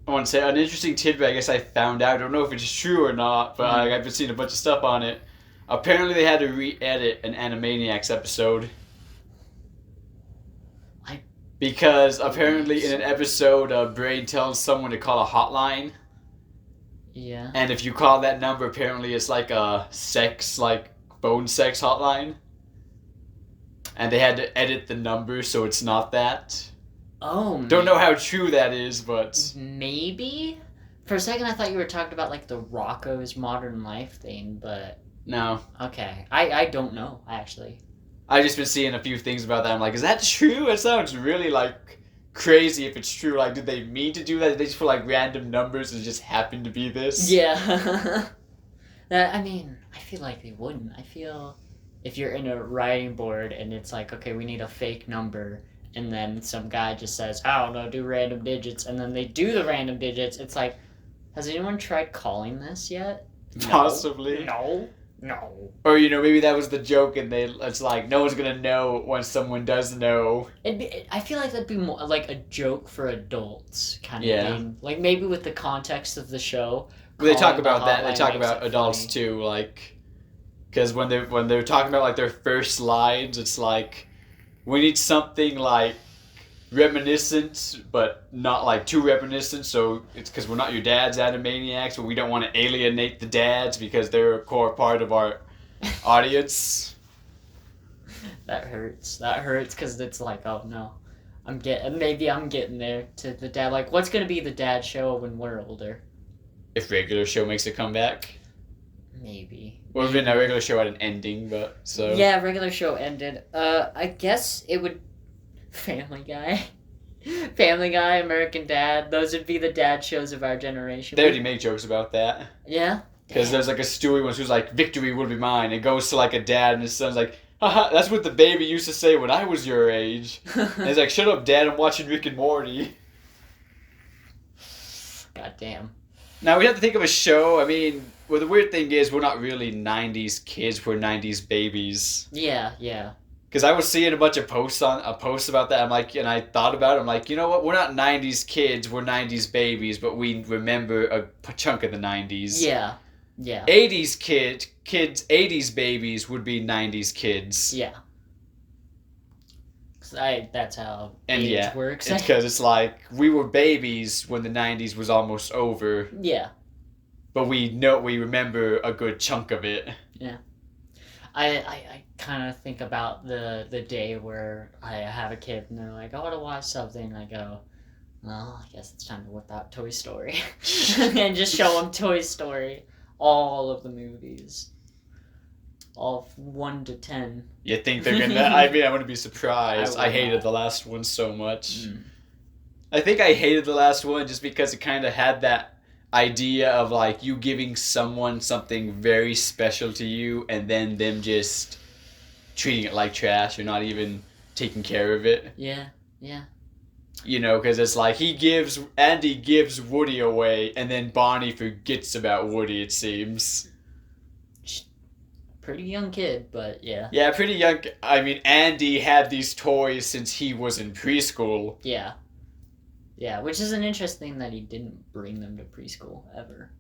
[SPEAKER 2] I want to say an interesting tidbit I guess I found out. I don't know if it's true or not, but I've been seeing a bunch of stuff on it. Apparently they had to re-edit an Animaniacs episode. Because apparently in an episode, Brain tells someone to call a hotline.
[SPEAKER 1] Yeah.
[SPEAKER 2] And if you call that number, apparently it's like a phone sex hotline. And they had to edit the number so it's not that.
[SPEAKER 1] Oh,
[SPEAKER 2] Don't know how true that is, but...
[SPEAKER 1] Maybe? For a second I thought you were talking about like the Rocco's Modern Life thing, but...
[SPEAKER 2] No.
[SPEAKER 1] Okay. I don't know, actually.
[SPEAKER 2] I've just been seeing a few things about that. I'm like, is that true? It sounds really, like, crazy if it's true. Like, did they mean to do that? Did they just put, like, random numbers and it just happened to be this?
[SPEAKER 1] Yeah. I mean, I feel like they wouldn't. I feel if you're in a writing board and it's like, okay, we need a fake number, and then some guy just says, I don't know, do random digits, and then they do the random digits, it's like, has anyone tried calling this yet?
[SPEAKER 2] Possibly.
[SPEAKER 1] No.
[SPEAKER 2] Or, maybe that was the joke and it's like, no one's gonna know when someone does know.
[SPEAKER 1] I feel like that'd be more like a joke for adults kind of
[SPEAKER 2] Yeah.
[SPEAKER 1] thing. Like maybe with the context of the show.
[SPEAKER 2] They talk
[SPEAKER 1] calling
[SPEAKER 2] about
[SPEAKER 1] the
[SPEAKER 2] that. They
[SPEAKER 1] hotline
[SPEAKER 2] talk
[SPEAKER 1] makes
[SPEAKER 2] about
[SPEAKER 1] it
[SPEAKER 2] adults
[SPEAKER 1] funny.
[SPEAKER 2] too, like, because when they're talking about like their first lines, it's like, we need something like reminiscent, but not like too reminiscent. So it's because we're not your dad's Animaniacs, but we don't want to alienate the dads because they're a core part of our audience.
[SPEAKER 1] That hurts because it's like, oh no, maybe I'm getting there to the dad. Like, what's gonna be the dad show when we're older?
[SPEAKER 2] If regular show makes a comeback.
[SPEAKER 1] Maybe.
[SPEAKER 2] Well, we've been a regular show at an ending, but so.
[SPEAKER 1] Yeah, regular show ended. I guess it would. Family Guy, American Dad. Those would be the dad shows of our generation.
[SPEAKER 2] They already make jokes about that.
[SPEAKER 1] Yeah.
[SPEAKER 2] Because there's like a Stewie one who's like, victory will be mine. It goes to like a dad and his son's like, haha, that's what the baby used to say when I was your age. And he's like, shut up, Dad, I'm watching Rick and Morty.
[SPEAKER 1] God damn.
[SPEAKER 2] Now we have to think of a show. I mean, well, the weird thing is we're not really 90s kids, we're 90s babies.
[SPEAKER 1] Yeah.
[SPEAKER 2] Because I was seeing a bunch of posts about that. I'm like, and I thought about it. I'm like, you know what? We're not 90s kids, we're 90s babies, but we remember a chunk of the 90s.
[SPEAKER 1] Yeah.
[SPEAKER 2] 80s kids, 80s babies would be 90s kids.
[SPEAKER 1] Yeah. That's how
[SPEAKER 2] And
[SPEAKER 1] age works.
[SPEAKER 2] It's because it's like, we were babies when the 90s was almost over.
[SPEAKER 1] Yeah.
[SPEAKER 2] But we remember a good chunk of it.
[SPEAKER 1] Yeah. I kind of think about the day where I have a kid and they're like, I want to watch something, and I go, well, I guess it's time to whip out Toy Story and just show them Toy Story, all of the movies, all 1 to 10.
[SPEAKER 2] You think they're gonna? I mean, I wouldn't be surprised.
[SPEAKER 1] I
[SPEAKER 2] I
[SPEAKER 1] would
[SPEAKER 2] hated
[SPEAKER 1] not.
[SPEAKER 2] the last one so much.
[SPEAKER 1] Mm.
[SPEAKER 2] I think I hated the last one just because it kind of had that idea of like you giving someone something very special to you and then them just treating it like trash or not even taking care of it.
[SPEAKER 1] Yeah, yeah.
[SPEAKER 2] You know, because it's like Andy gives Woody away and then Bonnie forgets about Woody, it seems.
[SPEAKER 1] Pretty young kid, but yeah.
[SPEAKER 2] Yeah, pretty young. I mean, Andy had these toys since he was in preschool.
[SPEAKER 1] Yeah. Yeah, which is an interesting that he didn't bring them to preschool ever.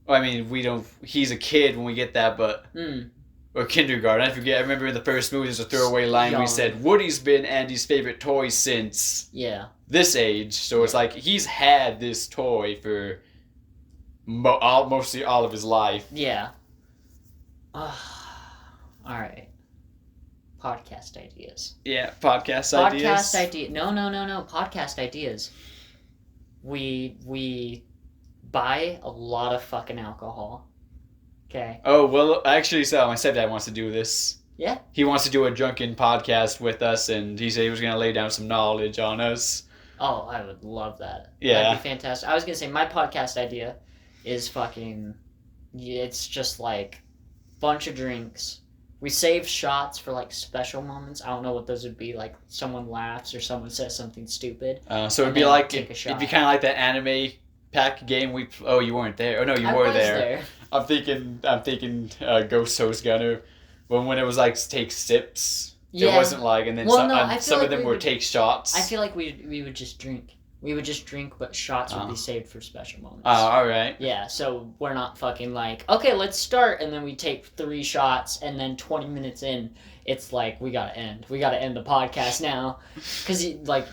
[SPEAKER 2] I mean, we don't. He's a kid when we get that, but or kindergarten. I forget. I remember in the first movie, there's a throwaway line where he said, "Woody's been Andy's favorite toy since this age." So it's like he's had this toy for mostly all of his life.
[SPEAKER 1] Yeah. All right. Podcast ideas.
[SPEAKER 2] Yeah, podcast ideas.
[SPEAKER 1] Podcast idea. No. Podcast ideas. We buy a lot of fucking alcohol. Okay.
[SPEAKER 2] Oh well, actually, so my stepdad wants to do this.
[SPEAKER 1] Yeah.
[SPEAKER 2] He wants to do a drunken podcast with us, and he said he was gonna lay down some knowledge on us.
[SPEAKER 1] Oh, I would love that.
[SPEAKER 2] Yeah.
[SPEAKER 1] That'd be fantastic. I was gonna say my podcast idea is fucking. It's just like bunch of drinks. We save shots for like special moments. I don't know what those would be. Like someone laughs or someone says something stupid.
[SPEAKER 2] So it'd be like
[SPEAKER 1] take a shot.
[SPEAKER 2] it'd be kind of like that anime pack game we. Oh, you weren't there. Oh no, you were there. I'm thinking. Ghost Host Gunner. When it was like take sips. Yeah. It wasn't like and then some of them were take shots.
[SPEAKER 1] I feel like we would just drink. We would just drink, but shots would be saved for special moments.
[SPEAKER 2] Oh, alright.
[SPEAKER 1] Yeah, so we're not fucking like, okay, let's start, and then we take 3 shots, and then 20 minutes in, it's like, we gotta end. We gotta end the podcast now. Because, like,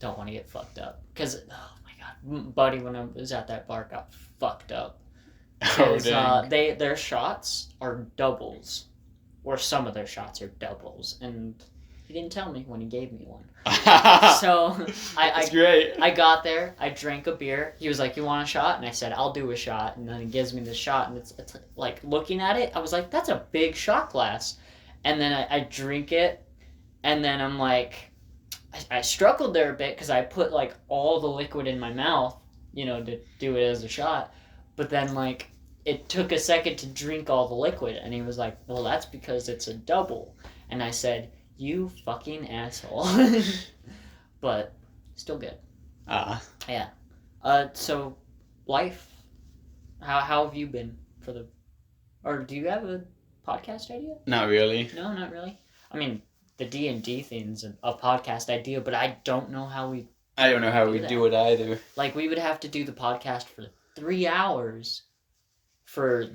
[SPEAKER 1] don't want to get fucked up. Because, oh my god, buddy, when I was at that bar, got fucked up.
[SPEAKER 2] Oh, dang.
[SPEAKER 1] Their shots are doubles. Or some of their shots are doubles, and he didn't tell me when he gave me one. So
[SPEAKER 2] That's great.
[SPEAKER 1] I got there, I drank a beer. He was like, "You want a shot?" And I said, "I'll do a shot." And then he gives me the shot, and it's like looking at it, I was like, "That's a big shot glass." And then I drink it, and then I'm like, I struggled there a bit because I put like all the liquid in my mouth, to do it as a shot. But then like it took a second to drink all the liquid, and he was like, "Well, that's because it's a double." And I said, "You fucking asshole." But still good. Yeah. So life. How have you been or do you have a podcast idea?
[SPEAKER 2] Not really.
[SPEAKER 1] No, not really. I mean, the D&D thing's a podcast idea, but I don't know how we.
[SPEAKER 2] I don't know how we do it either.
[SPEAKER 1] Like we would have to do the podcast for 3 hours, for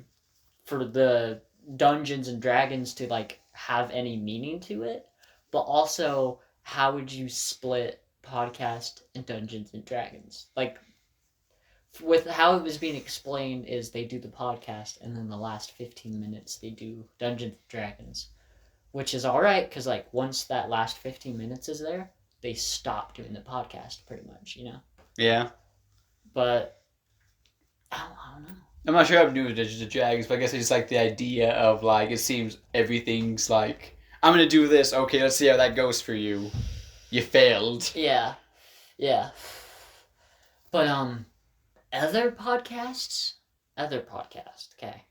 [SPEAKER 1] the Dungeons and Dragons to like have any meaning to it. But also, how would you split podcast and Dungeons and Dragons? Like, with how it was being explained is they do the podcast, and then the last 15 minutes they do Dungeons and Dragons. Which is alright, because, like, once that last 15 minutes is there, they stop doing the podcast, pretty much,
[SPEAKER 2] Yeah.
[SPEAKER 1] But, I don't know.
[SPEAKER 2] I'm not sure I'm new to Dungeons and Dragons, but I guess I just like the idea of, like, it seems everything's like, I'm gonna do this. Okay, let's see how that goes for you. You failed.
[SPEAKER 1] Yeah. But, other podcasts, okay.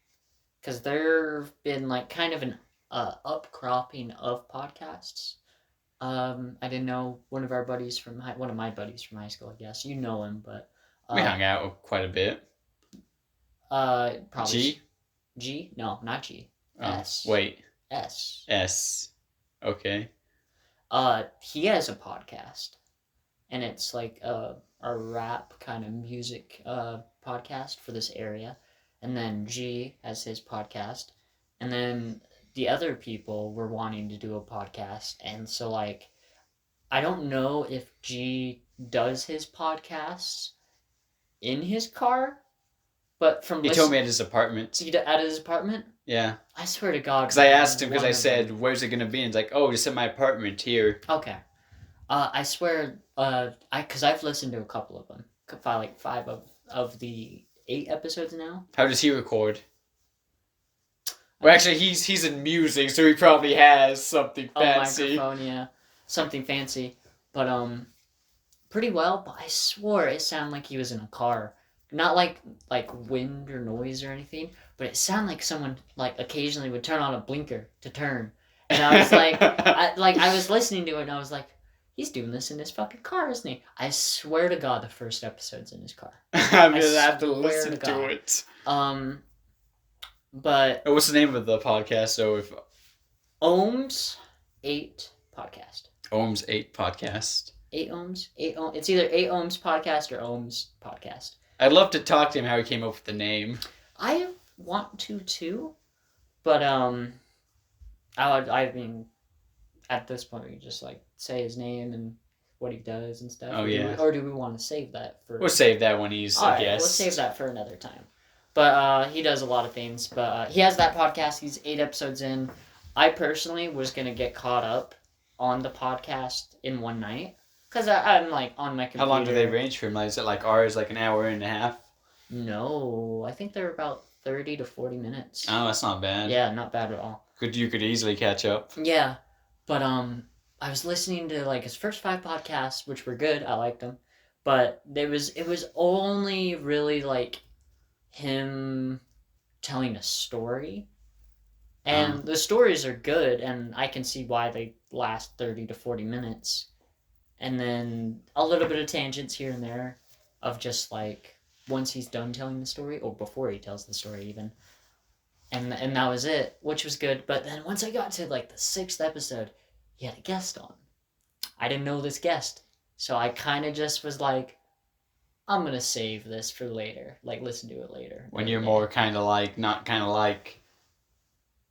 [SPEAKER 1] Because there've been, like, kind of an upcropping of podcasts. I didn't know one of my buddies from high school, I guess. You know him, but...
[SPEAKER 2] we hung out quite a bit.
[SPEAKER 1] Probably...
[SPEAKER 2] G?
[SPEAKER 1] G? No, not G.
[SPEAKER 2] Oh,
[SPEAKER 1] S.
[SPEAKER 2] wait.
[SPEAKER 1] S.
[SPEAKER 2] S. Okay.
[SPEAKER 1] He has a podcast, and it's like a rap kind of music podcast for this area, and then G has his podcast, and then the other people were wanting to do a podcast, and so like I don't know if G does his podcasts in his car But from
[SPEAKER 2] He told me at his apartment.
[SPEAKER 1] at his apartment.
[SPEAKER 2] Yeah.
[SPEAKER 1] I swear to God.
[SPEAKER 2] Because I asked him, because I said, "Where's it gonna be?" And he's like, "Oh, just at my apartment here."
[SPEAKER 1] Okay. I swear. Because I've listened to a couple of them. Like 5 of the 8 episodes now.
[SPEAKER 2] How does he record? Well, actually, he's in music, so he probably has something fancy.
[SPEAKER 1] A microphone, yeah, something fancy, but pretty well. But I swore it sounded like he was in a car, not like wind or noise or anything, but it sounded like someone like occasionally would turn on a blinker to turn, and I was like, I was listening to it and I was like, he's doing this in his fucking car, isn't he? I swear to God, the first episode's in his car.
[SPEAKER 2] I'm gonna have to listen to it.
[SPEAKER 1] But
[SPEAKER 2] what's the name of the podcast? So if
[SPEAKER 1] Ohms 8 podcast.
[SPEAKER 2] Ohms 8 podcast.
[SPEAKER 1] 8 ohms. 8 ohms. It's either 8 ohms podcast or ohms podcast.
[SPEAKER 2] I'd love to talk to him how he came up with the name.
[SPEAKER 1] I want to too, but I mean, at this point we just like say his name and what he does and stuff.
[SPEAKER 2] Oh yeah.
[SPEAKER 1] Or do we want to save that for?
[SPEAKER 2] We'll save that when he's a guest.
[SPEAKER 1] We'll save that for another time. But he does a lot of things. But he has that podcast. He's 8 episodes in. I personally was gonna get caught up on the podcast in one night because I'm like on my computer.
[SPEAKER 2] How long do they range from? Like, is it like ours, like an hour and a half?
[SPEAKER 1] No, I think they're about 30 to 40 minutes.
[SPEAKER 2] Oh, that's not bad.
[SPEAKER 1] Yeah, not bad at all.
[SPEAKER 2] You could easily catch up.
[SPEAKER 1] Yeah, but I was listening to like his first 5 podcasts, which were good. I liked them, but it was only really like him telling a story, and the stories are good, and I can see why they last 30 to 40 minutes, and then a little bit of tangents here and there of just like once he's done telling the story or before he tells the story even, and that was it, which was good. But then once I got to like the 6th episode, he had a guest on. I didn't know this guest, so I kind of just was like, I'm gonna save this for later, like listen to it later.
[SPEAKER 2] When you're more kind of like, not kind of like,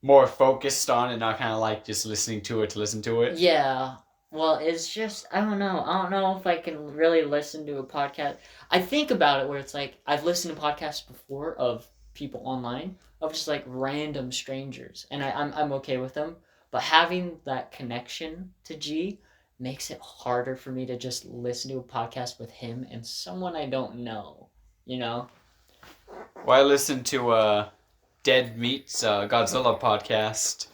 [SPEAKER 2] more focused on it, not kind of like just listening to it to listen to it.
[SPEAKER 1] Yeah, well, it's just, I don't know if I can really listen to a podcast. I think about it where it's like, I've listened to podcasts before of people online, of just like random strangers, and I'm okay with them, but having that connection to G makes it harder for me to just listen to a podcast with him and someone I don't know, you know?
[SPEAKER 2] Well, I listened to Dead Meat's Godzilla podcast,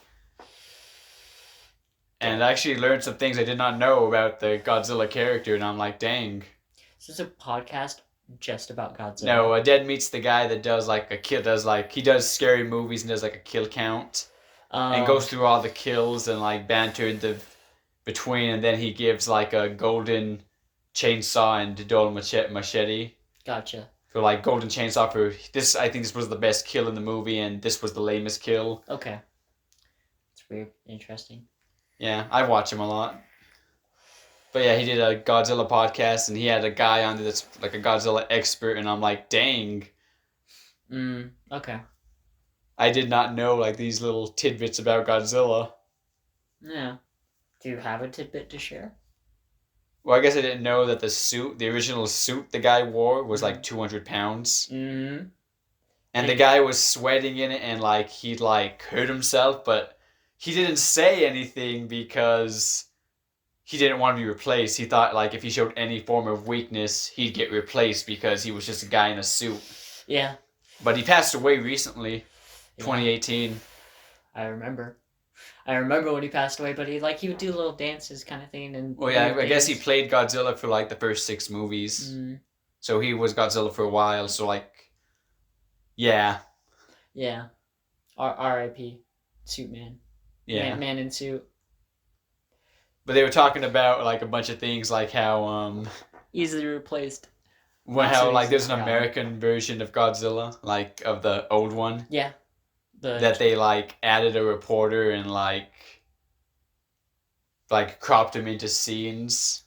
[SPEAKER 2] and I actually learned some things I did not know about the Godzilla character, and I'm like, dang.
[SPEAKER 1] Is this a podcast just about Godzilla?
[SPEAKER 2] No, Dead Meat's the guy that does like he does scary movies and does like a kill count, and goes through all the kills and like banter in between, and then he gives like a golden chainsaw and dull machete.
[SPEAKER 1] Gotcha.
[SPEAKER 2] For like golden chainsaw for this, I think this was the best kill in the movie, and this was the lamest kill.
[SPEAKER 1] Okay. It's weird. Interesting.
[SPEAKER 2] Yeah, I watch him a lot. But yeah, he did a Godzilla podcast, and he had a guy on there that's like a Godzilla expert, and I'm like, dang.
[SPEAKER 1] Okay.
[SPEAKER 2] I did not know like these little tidbits about Godzilla.
[SPEAKER 1] Yeah. Do you have a tidbit to share?
[SPEAKER 2] Well, I guess I didn't know that the original suit the guy wore was like 200 pounds.
[SPEAKER 1] Mm-hmm.
[SPEAKER 2] And the guy was sweating in it, and like he'd like hurt himself, but he didn't say anything because he didn't want to be replaced. He thought like if he showed any form of weakness, he'd get replaced because he was just a guy in a suit.
[SPEAKER 1] Yeah.
[SPEAKER 2] But he passed away recently, 2018.
[SPEAKER 1] I remember when he passed away, but he would do little dances kind of thing. And
[SPEAKER 2] well, yeah, I guess he played Godzilla for like the first 6 movies. So he was Godzilla for a while, so like, yeah.
[SPEAKER 1] Yeah. R.I.P. Suit Man.
[SPEAKER 2] Yeah.
[SPEAKER 1] Man in suit.
[SPEAKER 2] But they were talking about like a bunch of things, like how
[SPEAKER 1] easily replaced.
[SPEAKER 2] How like there's an American version of Godzilla, like of the old one.
[SPEAKER 1] Yeah.
[SPEAKER 2] That they like added a reporter and like cropped him into scenes.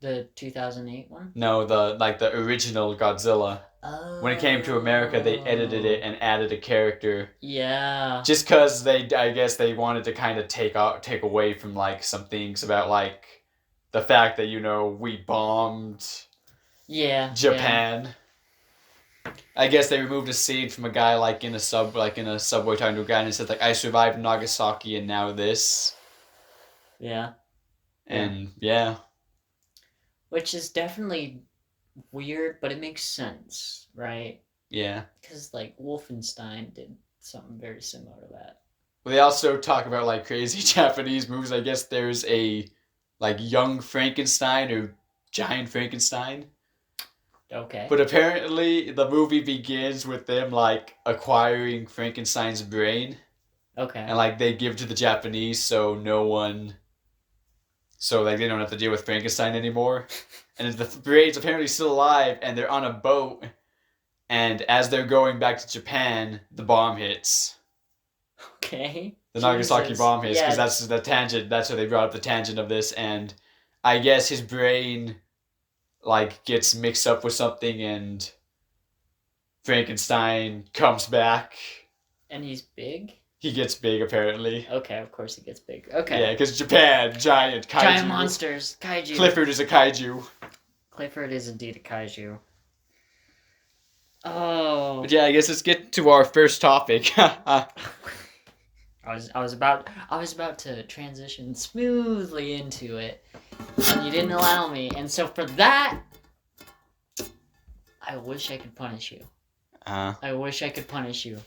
[SPEAKER 1] The 2008 one?
[SPEAKER 2] No, the original Godzilla.
[SPEAKER 1] Oh.
[SPEAKER 2] When it came to America, they edited it and added a character.
[SPEAKER 1] Yeah.
[SPEAKER 2] Just because I guess they wanted to kind of take away from like some things about like the fact that we bombed.
[SPEAKER 1] Yeah.
[SPEAKER 2] Japan. I guess they removed a scene from a guy in a subway talking to a guy, and it said I survived Nagasaki and now this.
[SPEAKER 1] Yeah.
[SPEAKER 2] And yeah.
[SPEAKER 1] Which is definitely weird, but it makes sense, right?
[SPEAKER 2] Yeah.
[SPEAKER 1] Because Wolfenstein did something very similar to that.
[SPEAKER 2] Well, they also talk about crazy Japanese movies. I guess there's a young Frankenstein or giant Frankenstein.
[SPEAKER 1] Okay.
[SPEAKER 2] But apparently the movie begins with them acquiring Frankenstein's brain.
[SPEAKER 1] Okay.
[SPEAKER 2] And they give to the Japanese so they don't have to deal with Frankenstein anymore. And the brain's apparently still alive and they're on a boat, and as they're going back to Japan, the bomb hits.
[SPEAKER 1] Okay.
[SPEAKER 2] The Nagasaki bomb hits, because
[SPEAKER 1] Yeah.
[SPEAKER 2] that's the tangent. That's why they brought up the tangent of this, and I guess his brain gets mixed up with something, and Frankenstein comes back.
[SPEAKER 1] And he's big?
[SPEAKER 2] He gets big, apparently.
[SPEAKER 1] Okay, of course he gets big. Okay.
[SPEAKER 2] Yeah, because Japan, giant kaiju.
[SPEAKER 1] Giant monsters, kaiju.
[SPEAKER 2] Clifford is a kaiju.
[SPEAKER 1] Clifford is indeed a kaiju. Oh.
[SPEAKER 2] But yeah, I guess let's get to our first topic.
[SPEAKER 1] I was about to transition smoothly into it, and you didn't allow me. And so for that, I wish I could punish you. I wish I could punish you.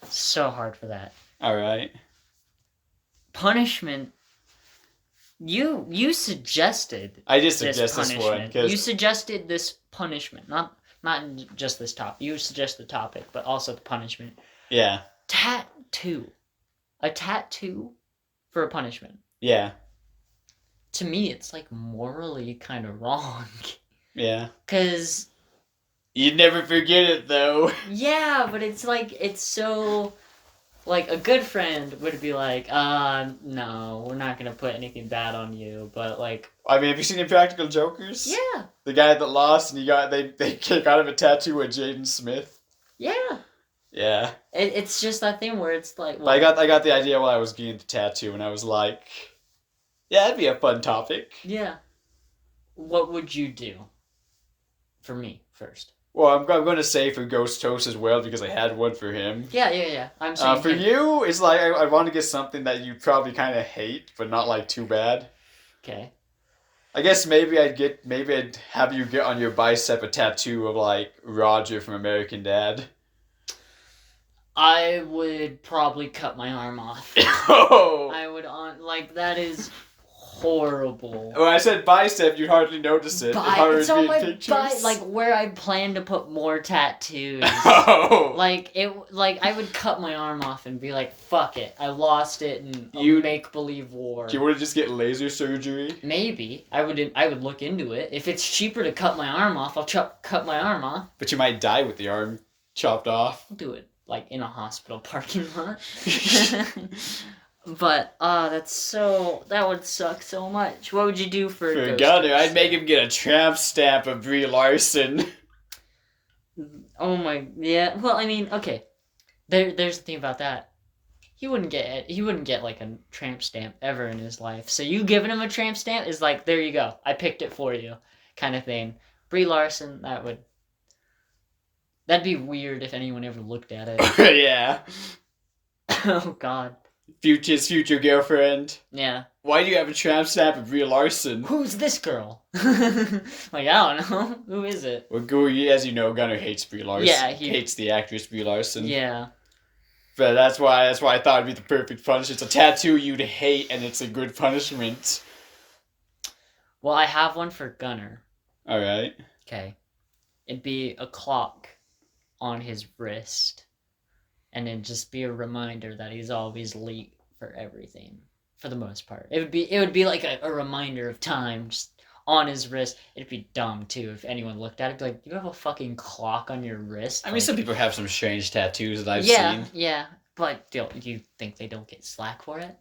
[SPEAKER 1] So hard for that.
[SPEAKER 2] All right.
[SPEAKER 1] Punishment. You suggested.
[SPEAKER 2] I just suggest this one
[SPEAKER 1] You suggested this punishment, not just this topic. You suggest the topic, but also the punishment.
[SPEAKER 2] Yeah.
[SPEAKER 1] Tattoo. A tattoo for a punishment.
[SPEAKER 2] Yeah.
[SPEAKER 1] To me, it's morally kind of wrong.
[SPEAKER 2] Yeah.
[SPEAKER 1] 'Cause
[SPEAKER 2] you'd never forget it though.
[SPEAKER 1] Yeah, but it's so. A good friend would be no, we're not gonna put anything bad on you, but
[SPEAKER 2] I mean, have you seen Impractical Jokers?
[SPEAKER 1] Yeah.
[SPEAKER 2] The guy that lost and they kick out of a tattoo with Jaden Smith.
[SPEAKER 1] Yeah.
[SPEAKER 2] Yeah.
[SPEAKER 1] It's just that thing where it's
[SPEAKER 2] Well, I got the idea while I was getting the tattoo, and I was like, yeah, that'd be a fun topic.
[SPEAKER 1] Yeah. What would you do? For me first.
[SPEAKER 2] Well, I'm going to say for Ghost Toast as well, because I had one for him.
[SPEAKER 1] Yeah. I'm saying
[SPEAKER 2] for you, it's I want to get something that you probably kind of hate, but not too bad.
[SPEAKER 1] Okay.
[SPEAKER 2] I guess maybe I'd have you get on your bicep a tattoo of Roger from American Dad.
[SPEAKER 1] I would probably cut my arm off.
[SPEAKER 2] Oh!
[SPEAKER 1] I would that is horrible.
[SPEAKER 2] When I said bicep, you'd hardly notice it.
[SPEAKER 1] It's on my butt, where I plan to put more tattoos.
[SPEAKER 2] Oh.
[SPEAKER 1] I would cut my arm off and be fuck it, I lost it in a make-believe war.
[SPEAKER 2] Do you want to just get laser surgery?
[SPEAKER 1] Maybe. I would look into it. If it's cheaper to cut my arm off, I'll cut my arm off.
[SPEAKER 2] But you might die with the arm chopped off.
[SPEAKER 1] I'll do it, in a hospital parking lot. But that would suck so much. What would you do for
[SPEAKER 2] Gunner? I'd make him get a tramp stamp of Brie Larson.
[SPEAKER 1] Oh my, yeah. Well, I mean, okay. There's the thing about that. He wouldn't get a tramp stamp ever in his life. So you giving him a tramp stamp is there you go. I picked it for you, kind of thing. Brie Larson, that'd be weird if anyone ever looked at it.
[SPEAKER 2] Yeah.
[SPEAKER 1] Oh God.
[SPEAKER 2] His future girlfriend.
[SPEAKER 1] Yeah.
[SPEAKER 2] Why do you have a tramp stamp of Brie Larson?
[SPEAKER 1] Who's this girl? I don't know. Who is it?
[SPEAKER 2] Well, as you know, Gunnar hates Brie Larson. Yeah, he hates the actress Brie Larson.
[SPEAKER 1] Yeah.
[SPEAKER 2] But that's why I thought it'd be the perfect punishment. It's a tattoo you'd hate, and it's a good punishment.
[SPEAKER 1] Well, I have one for Gunnar.
[SPEAKER 2] All right.
[SPEAKER 1] Okay. It'd be a clock on his wrist. And it'd just be a reminder that he's always late for everything, for the most part. It would be like a reminder of time just on his wrist. It'd be dumb too if anyone looked at it. It'd be you have a fucking clock on your wrist.
[SPEAKER 2] I mean, some people have some strange tattoos that I've seen.
[SPEAKER 1] Yeah, but do you think they don't get slack for it?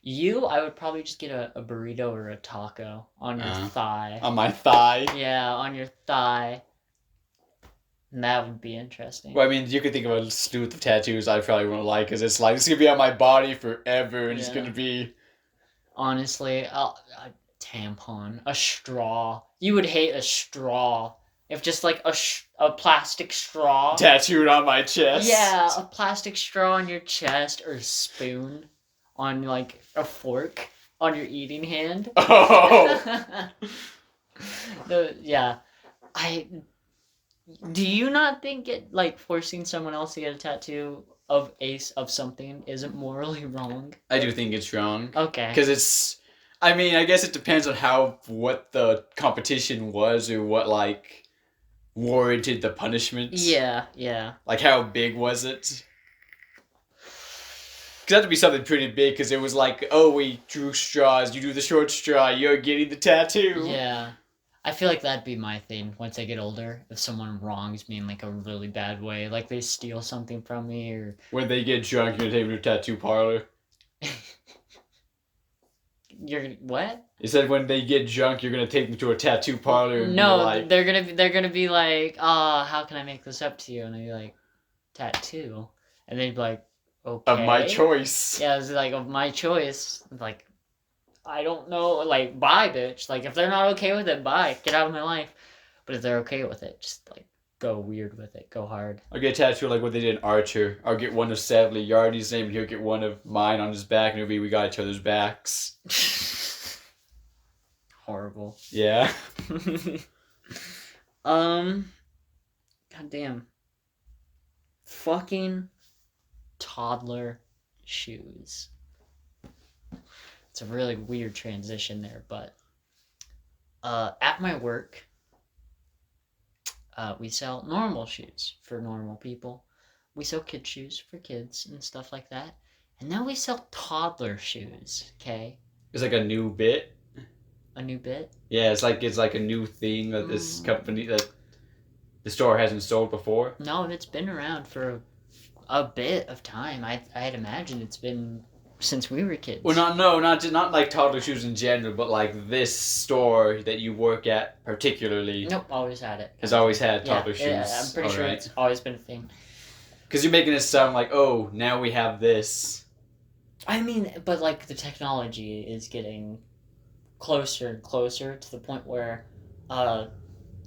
[SPEAKER 1] I would probably just get a burrito or a taco on your thigh.
[SPEAKER 2] On my thigh?
[SPEAKER 1] Yeah, on your thigh. And that would be interesting.
[SPEAKER 2] Well, I mean, you could think of a slew of tattoos I probably wouldn't like, because it's going to be on my body forever, and it's going to be...
[SPEAKER 1] Honestly, a tampon, a straw. You would hate a straw If just like a plastic straw.
[SPEAKER 2] Tattooed on my chest.
[SPEAKER 1] Yeah, a plastic straw on your chest or a spoon on like a fork on your eating hand.
[SPEAKER 2] Oh.
[SPEAKER 1] Yeah. Do you not think it like forcing someone else to get a tattoo of something isn't morally wrong?
[SPEAKER 2] I do think it's wrong.
[SPEAKER 1] Okay.
[SPEAKER 2] Because it's, I mean, I guess it depends on what the competition was or what, like, warranted the punishment.
[SPEAKER 1] Yeah.
[SPEAKER 2] Like, how big was it? Because that had to be something pretty big, because it was like, oh, we drew straws, you do the short straw, you're getting the tattoo.
[SPEAKER 1] Yeah. I feel like that'd be my thing once I get older. If someone wrongs me in like a really bad way, like they steal something from me or...
[SPEAKER 2] When they get drunk, you're going to take them to a tattoo parlor.
[SPEAKER 1] You're what?
[SPEAKER 2] It said when they get drunk, you're gonna take them to a tattoo parlor. And
[SPEAKER 1] No,
[SPEAKER 2] like,
[SPEAKER 1] they're gonna be like, how can I make this up to you? And I'd be like, tattoo, and they'd be like, okay,
[SPEAKER 2] of my choice.
[SPEAKER 1] Yeah, it's like of my choice. Like, I don't know, like, bye, bitch. Like, if they're not okay with it, bye, get out of my life. But if they're okay with it, just like go weird with it, go hard.
[SPEAKER 2] I'll get a tattoo like what they did in Archer. I'll get one of Sadly Yardy's name, and he'll get one of mine on his back, and it'll be we got each other's backs.
[SPEAKER 1] Horrible.
[SPEAKER 2] Yeah.
[SPEAKER 1] Goddamn. Fucking toddler shoes. It's a really weird transition there, but at my work, we sell normal shoes for normal people. We sell kid shoes for kids and stuff like that. And now we sell toddler shoes, okay?
[SPEAKER 2] It's like a new bit.
[SPEAKER 1] A new bit?
[SPEAKER 2] Yeah, it's like a new thing that this company, that the store hasn't sold before.
[SPEAKER 1] No, it's been around for a bit of time. I'd imagine it's been since we were kids.
[SPEAKER 2] Well, not like toddler shoes in general, but like this store that you work at particularly.
[SPEAKER 1] Nope, always had it.
[SPEAKER 2] Has always had toddler shoes.
[SPEAKER 1] Yeah, I'm pretty sure it's always been a thing.
[SPEAKER 2] Because you're making it sound like, oh, now we have this.
[SPEAKER 1] I mean, but like the technology is getting closer and closer to the point where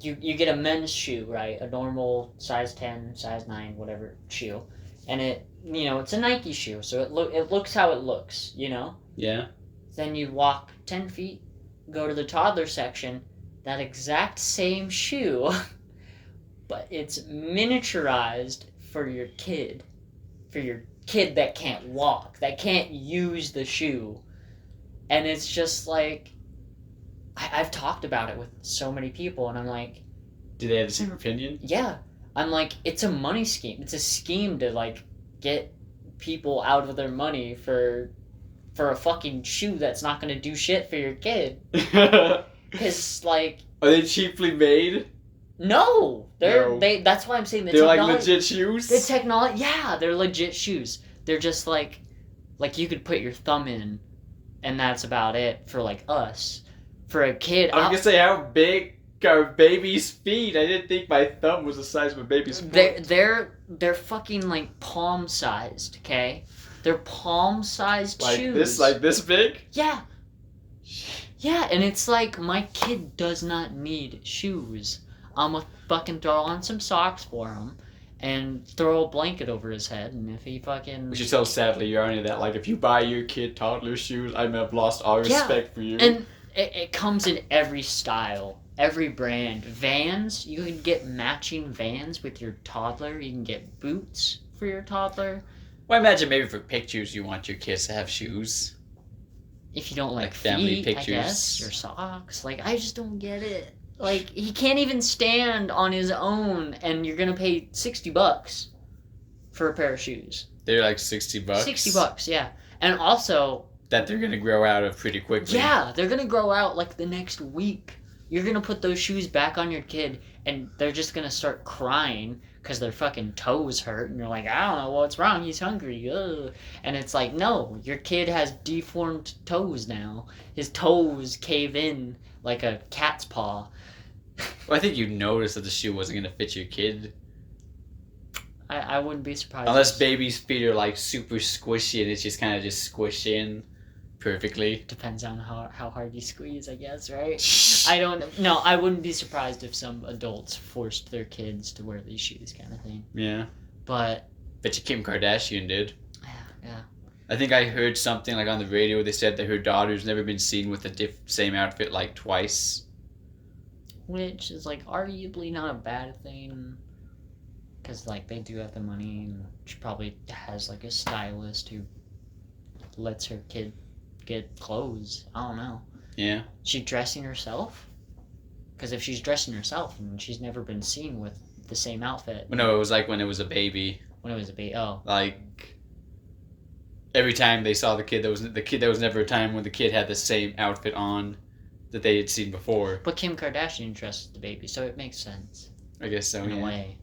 [SPEAKER 1] you get a men's shoe, right? A normal size 10, size 9, whatever shoe. And it's a Nike shoe, so it looks how it looks,
[SPEAKER 2] Yeah.
[SPEAKER 1] Then you walk 10 feet, go to the toddler section, that exact same shoe, but it's miniaturized for your kid that can't walk, that can't use the shoe. And it's just like, I've talked about it with so many people, and I'm like...
[SPEAKER 2] Do they have the same opinion?
[SPEAKER 1] Yeah. I'm like, it's a money scheme. It's a scheme to, like, get people out of their money for a fucking shoe that's not going to do shit for your kid. Because, like...
[SPEAKER 2] Are they cheaply made?
[SPEAKER 1] No! That's why I'm saying
[SPEAKER 2] they're like legit shoes?
[SPEAKER 1] The technology... Yeah, they're legit shoes. They're just like you could put your thumb in, and that's about it for, like, us. For a kid...
[SPEAKER 2] I was going to say, how big are babies' feet? I didn't think my thumb was the size of a baby's foot.
[SPEAKER 1] They're fucking, like, palm-sized, okay? They're palm-sized shoes.
[SPEAKER 2] Like this big?
[SPEAKER 1] Yeah. Yeah, and it's like, my kid does not need shoes. I'm gonna fucking throw on some socks for him and throw a blanket over his head, and if he fucking...
[SPEAKER 2] We should tell Sadly Yarny that, like, if you buy your kid toddler shoes, I may have lost all respect for you.
[SPEAKER 1] And it comes in every style, every brand. Vans, you can get matching Vans with your toddler. You can get boots for your toddler.
[SPEAKER 2] Well, I imagine maybe for pictures you want your kids to have shoes.
[SPEAKER 1] If you don't like
[SPEAKER 2] family
[SPEAKER 1] feet,
[SPEAKER 2] pictures.
[SPEAKER 1] I guess, or socks. Like, I just don't get it. Like, he can't even stand on his own, and you're gonna pay $60 for a pair of shoes.
[SPEAKER 2] They're like $60?
[SPEAKER 1] $60, yeah. And also...
[SPEAKER 2] That they're gonna grow out of pretty quickly.
[SPEAKER 1] Yeah, they're gonna grow out like the next week. You're gonna put those shoes back on your kid, and they're just gonna start crying because their fucking toes hurt, and you're like, I don't know what's wrong, he's hungry. Ugh. And it's like, no, your kid has deformed toes now. His toes cave in like a cat's paw.
[SPEAKER 2] Well, I think you noticed that the shoe wasn't gonna fit your kid.
[SPEAKER 1] I wouldn't be surprised.
[SPEAKER 2] Unless baby's feet are like super squishy and it's just kind of just squish in perfectly.
[SPEAKER 1] Depends on how hard you squeeze, I guess, right? I don't. No, I wouldn't be surprised if some adults forced their kids to wear these shoes, kind of thing.
[SPEAKER 2] Yeah.
[SPEAKER 1] But
[SPEAKER 2] Bet you Kim Kardashian did.
[SPEAKER 1] yeah.
[SPEAKER 2] I think I heard something like on the radio. They said that her daughter's never been seen with the same outfit like twice.
[SPEAKER 1] Which is like arguably not a bad thing, because like they do have the money, and she probably has like a stylist who lets her kid get clothes. I don't know.
[SPEAKER 2] Yeah.
[SPEAKER 1] She dressing herself? Because if she's dressing herself, and she's never been seen with the same outfit.
[SPEAKER 2] Well, no, it was like when it was a baby.
[SPEAKER 1] When it was a baby. Oh.
[SPEAKER 2] Like every time they saw the kid, there was never a time when the kid had the same outfit on that they had seen before.
[SPEAKER 1] But Kim Kardashian dressed the baby, so it makes sense.
[SPEAKER 2] I guess so.
[SPEAKER 1] In a way.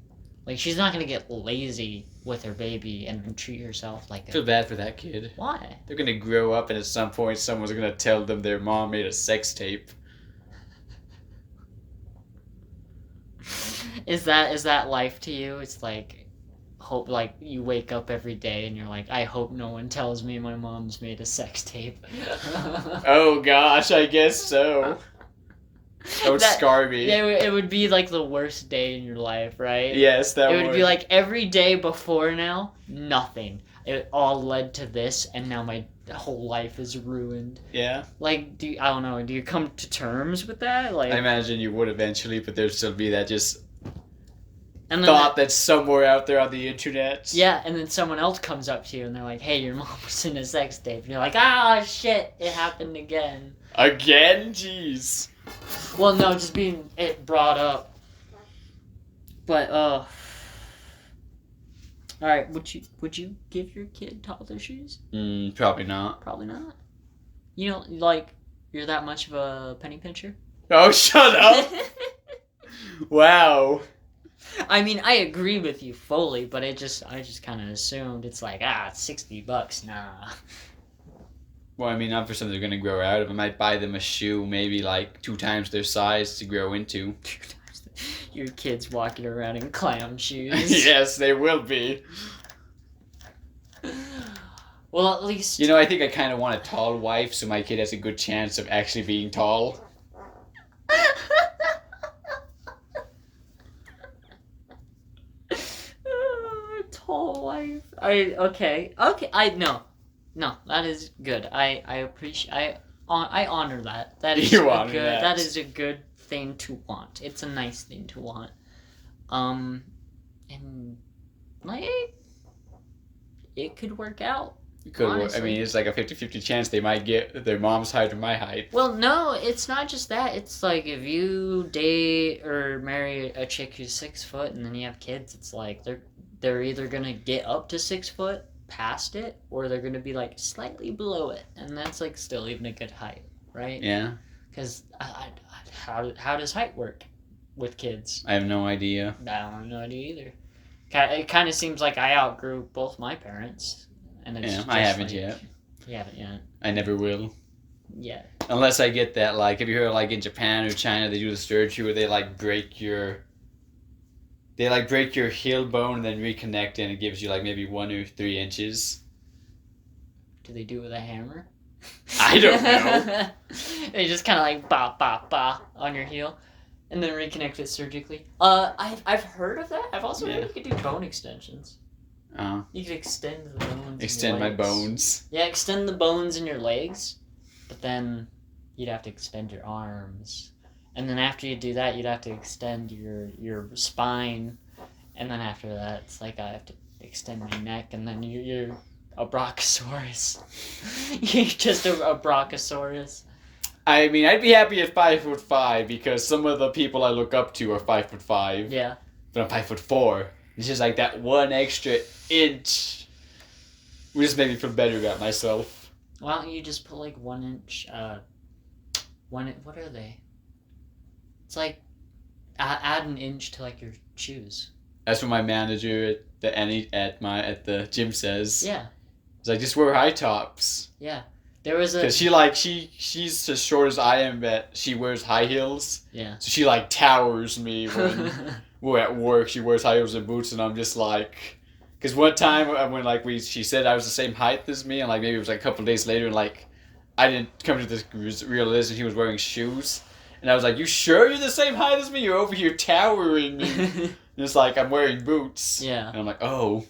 [SPEAKER 1] Like, she's not gonna get lazy with her baby and treat herself like
[SPEAKER 2] I feel bad for that kid.
[SPEAKER 1] Why?
[SPEAKER 2] They're gonna grow up, and at some point, someone's gonna tell them their mom made a sex tape.
[SPEAKER 1] Is that life to you? It's like, hope, like, you wake up every day and you're like, I hope no one tells me my mom's made a sex tape.
[SPEAKER 2] Oh gosh, I guess so. That would scar me.
[SPEAKER 1] It would be like the worst day in your life, right?
[SPEAKER 2] Yes, that would.
[SPEAKER 1] It would be like every day before now, nothing. It all led to this, and now my whole life is ruined.
[SPEAKER 2] Yeah.
[SPEAKER 1] Like, I don't know, do you come to terms with that? Like,
[SPEAKER 2] I imagine you would eventually, but there'd still be that just
[SPEAKER 1] and then
[SPEAKER 2] thought that's somewhere out there on the internet.
[SPEAKER 1] Yeah, and then someone else comes up to you and they're like, hey, your mom was in a sex tape. And you're like, ah, shit, it happened again.
[SPEAKER 2] Again? Jeez.
[SPEAKER 1] Well, no, just being it brought up. But, alright, would you give your kid toddler shoes?
[SPEAKER 2] Probably not.
[SPEAKER 1] Probably not. You know, like, you're that much of a penny pincher?
[SPEAKER 2] Oh, shut up! Wow.
[SPEAKER 1] I mean, I agree with you fully, but I just kind of assumed it's like, it's $60, nah.
[SPEAKER 2] Well, I mean, not for something they're gonna grow out of. I might buy them a shoe, maybe like 2 times their size to grow into.
[SPEAKER 1] 2 times. Your kid's walking around in clown shoes.
[SPEAKER 2] Yes, they will be.
[SPEAKER 1] Well, at least...
[SPEAKER 2] You know, I think I kind of want a tall wife, so my kid has a good chance of actually being tall.
[SPEAKER 1] Tall wife. No, that is good. I appreciate. I honor that. That is
[SPEAKER 2] honor
[SPEAKER 1] good.
[SPEAKER 2] that.
[SPEAKER 1] That is a good thing to want. It's a nice thing to want. And like it could work out.
[SPEAKER 2] I mean, it's like a 50-50 chance they might get their mom's height or my height.
[SPEAKER 1] Well, no, it's not just that. It's like if you date or marry a chick who's 6 foot and then you have kids, it's like they're either gonna get up to 6 foot past it, or they're gonna be like slightly below it, and that's like still even a good height, right?
[SPEAKER 2] Yeah.
[SPEAKER 1] Because how does height work with kids?
[SPEAKER 2] I have no idea.
[SPEAKER 1] I don't have no idea either. It kind of seems like I outgrew both my parents, and it's
[SPEAKER 2] I haven't yet.
[SPEAKER 1] You haven't yet.
[SPEAKER 2] I never will.
[SPEAKER 1] Yeah.
[SPEAKER 2] Unless I get that, like, have you heard, like, in Japan or China, they do the surgery where they, like, break your heel bone and then reconnect, and it gives you, like, maybe 1 or 3 inches.
[SPEAKER 1] Do they do it with a hammer?
[SPEAKER 2] I don't know.
[SPEAKER 1] They just kind of like ba ba ba on your heel, and then reconnect it surgically. I've heard of that. I've also heard you could do bone extensions. You could extend the bones.
[SPEAKER 2] Extend my bones.
[SPEAKER 1] Yeah, extend the bones in your legs, but then you'd have to extend your arms, and then after you do that, you'd have to extend your spine, and then after that, it's like I have to extend my neck, and then you're a bronchosaurus. You're just a bronchosaurus.
[SPEAKER 2] I mean, I'd be happy at 5'5" because some of the people I look up to are 5'5".
[SPEAKER 1] Yeah.
[SPEAKER 2] But I'm 5'4". It's just like that 1 extra inch would just make me feel better about myself.
[SPEAKER 1] Why don't you just put like 1 inch? What are they? It's like add an inch to like your shoes.
[SPEAKER 2] That's what my manager at the gym says.
[SPEAKER 1] Yeah.
[SPEAKER 2] It's like, just wear high tops.
[SPEAKER 1] Yeah. There was a...
[SPEAKER 2] Because she's as short as I am, but she wears high heels.
[SPEAKER 1] Yeah.
[SPEAKER 2] So she, like, towers me when we're at work. She wears high heels and boots, and I'm just like... Because one time when, like, she said I was the same height as me, and, like, maybe it was, like, a couple of days later, and, like, I didn't come to this realization he was wearing shoes. And I was like, you sure you're the same height as me? You're over here towering me. And it's like, I'm wearing boots.
[SPEAKER 1] Yeah.
[SPEAKER 2] And I'm like, oh.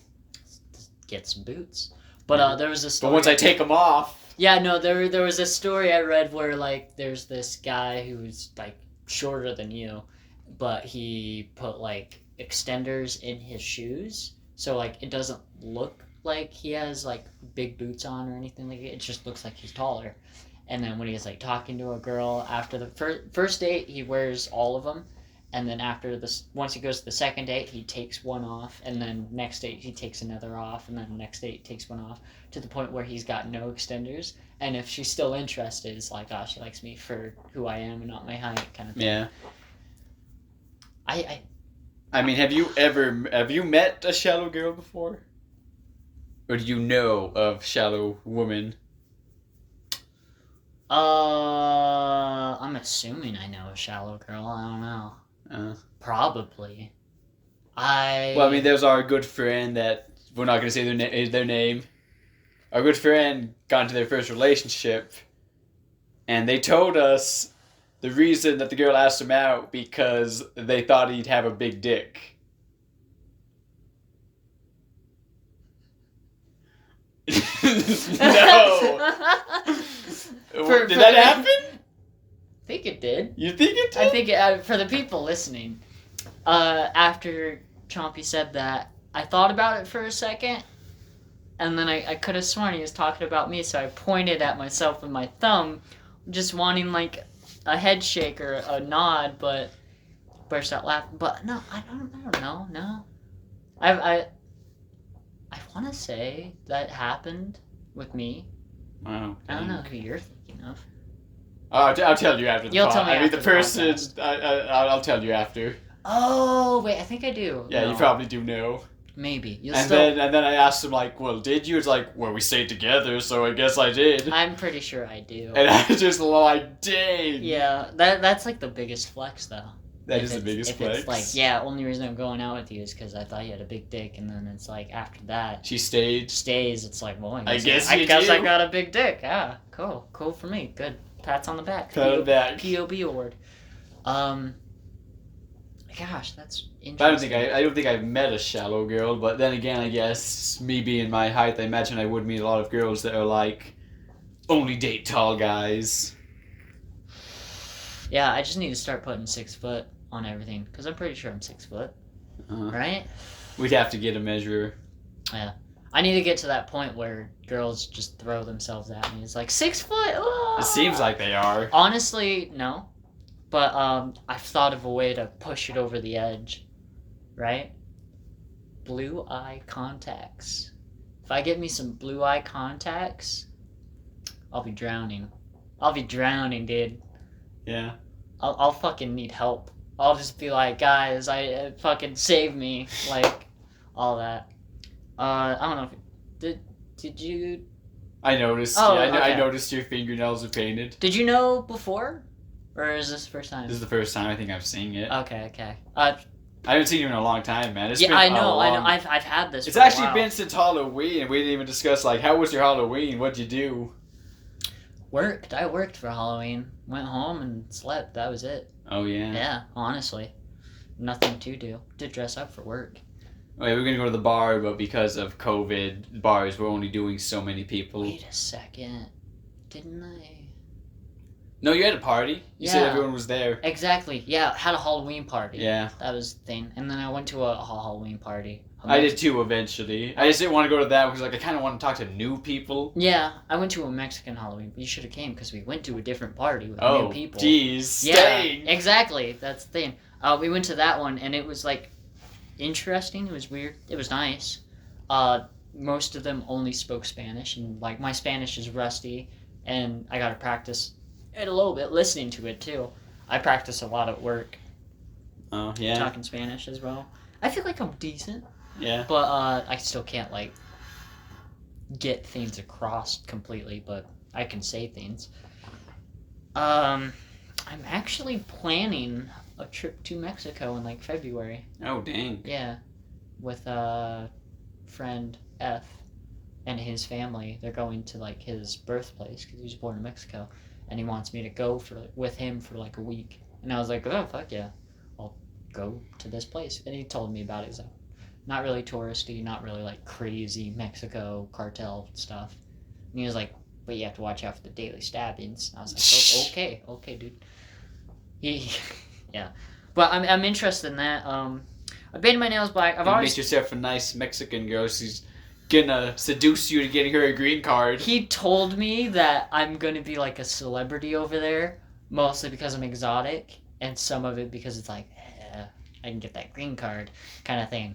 [SPEAKER 1] Get some boots. But there was a story.
[SPEAKER 2] But once I take them off.
[SPEAKER 1] Yeah, no, there was a story I read where, like, there's this guy who's, like, shorter than you, but he put, like, extenders in his shoes. So, like, it doesn't look like he has, like, big boots on or anything like it. It just looks like he's taller. And then when he's, like, talking to a girl after the first date, he wears all of them. And then after this, once he goes to the second date, he takes one off. And then next date, he takes another off. And then the next date, he takes one off. To the point where he's got no extenders. And if she's still interested, it's like, oh, she likes me for who I am and not my height kind of thing.
[SPEAKER 2] Yeah.
[SPEAKER 1] I
[SPEAKER 2] mean, have you met a shallow girl before? Or do you know of shallow women?
[SPEAKER 1] I'm assuming I know a shallow girl. I don't know. Probably.
[SPEAKER 2] Well, I mean, there's our good friend that we're not going to say their name. Our good friend got into their first relationship, and they told us the reason that the girl asked him out because they thought he'd have a big dick. No. Did that happen?
[SPEAKER 1] I think it did.
[SPEAKER 2] You think it did?
[SPEAKER 1] I think for the people listening, after Chompy said that, I thought about it for a second, and then I could have sworn he was talking about me, so I pointed at myself with my thumb, just wanting like a head shake or a nod, but burst out laughing. But no, I don't know. No, I want to say that happened with me.
[SPEAKER 2] Wow.
[SPEAKER 1] I don't know who you're thinking of.
[SPEAKER 2] I'll tell you after the
[SPEAKER 1] You'll
[SPEAKER 2] pod.
[SPEAKER 1] tell me
[SPEAKER 2] I mean,
[SPEAKER 1] after
[SPEAKER 2] the
[SPEAKER 1] the
[SPEAKER 2] person.
[SPEAKER 1] podcast.
[SPEAKER 2] I'll tell you after.
[SPEAKER 1] Oh wait, I think I do.
[SPEAKER 2] Yeah,
[SPEAKER 1] No.
[SPEAKER 2] you probably do know.
[SPEAKER 1] Maybe.
[SPEAKER 2] And then I asked him like, well, did you? It's like, well, we stayed together, so I guess I did.
[SPEAKER 1] I'm pretty sure I do.
[SPEAKER 2] And I was just like, dang.
[SPEAKER 1] Yeah, that's like the biggest flex though.
[SPEAKER 2] That is the biggest flex.
[SPEAKER 1] It's like, yeah, only reason I'm going out with you is because I thought you had a big dick, and then it's like after that
[SPEAKER 2] She stayed.
[SPEAKER 1] stays. It's like, well, I
[SPEAKER 2] guess
[SPEAKER 1] I
[SPEAKER 2] you
[SPEAKER 1] guess
[SPEAKER 2] do.
[SPEAKER 1] I got a big dick. Yeah, cool for me. Good. Pats on the back.
[SPEAKER 2] Pat on the back.
[SPEAKER 1] POB award. Gosh, that's interesting.
[SPEAKER 2] But I don't think I've met a shallow girl, but then again, I guess me being my height, I imagine I would meet a lot of girls that are like, only date tall guys.
[SPEAKER 1] Yeah, I just need to start putting 6 foot on everything, because I'm pretty sure I'm 6 foot. Right?
[SPEAKER 2] We'd have to get a measure.
[SPEAKER 1] Yeah. I need to get to that point where girls just throw themselves at me. It's like, 6 foot! Oh!
[SPEAKER 2] It seems like they are.
[SPEAKER 1] Honestly, no. But I've thought of a way to push it over the edge. Right? Blue eye contacts. If I get me some blue eye contacts, I'll be drowning. I'll be drowning, dude.
[SPEAKER 2] Yeah.
[SPEAKER 1] I'll fucking need help. I'll just be like, guys, fucking save me. Like, all that. I don't know if... Did you...
[SPEAKER 2] I noticed.
[SPEAKER 1] Oh,
[SPEAKER 2] yeah, I
[SPEAKER 1] okay.
[SPEAKER 2] noticed your fingernails are painted.
[SPEAKER 1] Did you know before? Or is this the first time?
[SPEAKER 2] This is the first time I think I've seen it.
[SPEAKER 1] Okay.
[SPEAKER 2] I haven't seen you in a long time, man. It's
[SPEAKER 1] Yeah,
[SPEAKER 2] been
[SPEAKER 1] I
[SPEAKER 2] a
[SPEAKER 1] know.
[SPEAKER 2] long-
[SPEAKER 1] I've had this
[SPEAKER 2] It's
[SPEAKER 1] for a
[SPEAKER 2] actually
[SPEAKER 1] while.
[SPEAKER 2] been since Halloween, and we didn't even discuss, like, how was your Halloween? What'd you do?
[SPEAKER 1] Worked. I worked for Halloween. Went home and slept. That was it.
[SPEAKER 2] Oh, yeah.
[SPEAKER 1] Yeah, honestly. Nothing to do. Did dress up for work.
[SPEAKER 2] Oh, yeah, we were gonna go to the bar, but because of COVID, bars were only doing so many people.
[SPEAKER 1] Wait a second. Didn't I...
[SPEAKER 2] No, you had a party. You said
[SPEAKER 1] Yeah.
[SPEAKER 2] everyone was there.
[SPEAKER 1] Exactly. Yeah, had a Halloween party.
[SPEAKER 2] Yeah.
[SPEAKER 1] That was the thing. And then I went to a Halloween party.
[SPEAKER 2] I did too, eventually. I just didn't want to go to that because, like, I kind of want to talk to new people.
[SPEAKER 1] Yeah, I went to a Mexican Halloween, but you should have came because we went to a different party with new
[SPEAKER 2] Oh,
[SPEAKER 1] people.
[SPEAKER 2] geez.
[SPEAKER 1] Yeah,
[SPEAKER 2] Staying.
[SPEAKER 1] exactly. That's the thing. We went to that one, and it was, like, interesting. It was weird. It was nice. Most of them only spoke Spanish, and, like, my Spanish is rusty, and I got to practice it a little bit, listening to it, too. I practice a lot at work,
[SPEAKER 2] Oh, yeah.
[SPEAKER 1] talking Spanish as well. I feel like I'm decent.
[SPEAKER 2] Yeah.
[SPEAKER 1] But I still can't, like, get things across completely, but I can say things. I'm actually planning a trip to Mexico in, like, February.
[SPEAKER 2] Oh, dang.
[SPEAKER 1] Yeah. With friend F and his family. They're going to, like, his birthplace, because he was born in Mexico. And he wants me to go with him for, like, a week. And I was like, oh, fuck yeah. I'll go to this place. And he told me about it. He's like, not really touristy, not really like crazy Mexico cartel stuff. And he was like, but you have to watch out for the daily stabbings. And I was like, oh, okay, dude. Yeah. But I'm interested in that. I painted my nails black. I've always
[SPEAKER 2] made yourself a nice Mexican girl. She's gonna seduce you to getting her a green card.
[SPEAKER 1] He told me that I'm gonna be like a celebrity over there, mostly because I'm exotic, and some of it because it's like, I can get that green card kind of thing.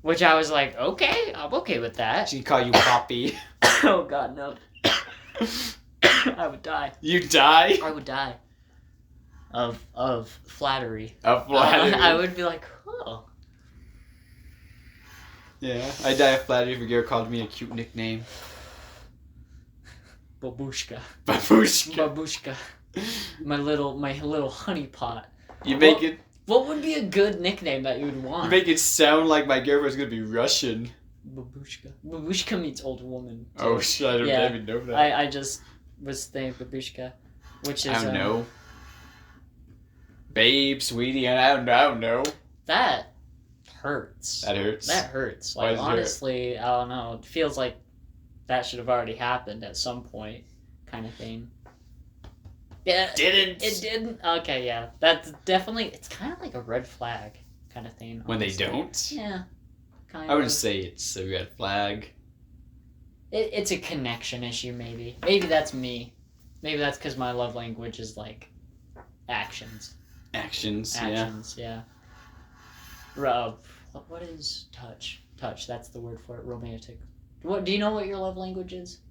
[SPEAKER 1] Which I was like, okay, I'm okay with that.
[SPEAKER 2] She'd call you Poppy.
[SPEAKER 1] Oh God, no. I would die.
[SPEAKER 2] You die?
[SPEAKER 1] I would die. Of flattery.
[SPEAKER 2] Of flattery.
[SPEAKER 1] I would be like, oh.
[SPEAKER 2] Yeah, I'd die of flattery if a girl called me a cute nickname.
[SPEAKER 1] Babushka.
[SPEAKER 2] Babushka.
[SPEAKER 1] Babushka. My little honey pot.
[SPEAKER 2] You make it.
[SPEAKER 1] What would be a good nickname that you would want?
[SPEAKER 2] You make it sound like my girlfriend's gonna be Russian.
[SPEAKER 1] Babushka. Babushka means old woman. Too.
[SPEAKER 2] Oh shit! I don't even know that.
[SPEAKER 1] I just was thinking Babushka, which is
[SPEAKER 2] I don't know. Babe, sweetie, I don't know.
[SPEAKER 1] That hurts.
[SPEAKER 2] That hurts.
[SPEAKER 1] That hurts.
[SPEAKER 2] Why
[SPEAKER 1] Like
[SPEAKER 2] does it
[SPEAKER 1] honestly, I don't know. It feels like that should have already happened at some point, kind of thing. Yeah.
[SPEAKER 2] Didn't.
[SPEAKER 1] It didn't. Okay, yeah. That's definitely. It's kind of like a red flag kind of thing.
[SPEAKER 2] When
[SPEAKER 1] honestly.
[SPEAKER 2] they don't.
[SPEAKER 1] Yeah. Kind of.
[SPEAKER 2] I wouldn't say it's a red flag.
[SPEAKER 1] It's a connection issue, maybe. Maybe that's me. Maybe that's because my love language is like actions.
[SPEAKER 2] Actions,
[SPEAKER 1] Yeah. What is touch? Touch. That's the word for it. Romantic. What do you know? What your love language is?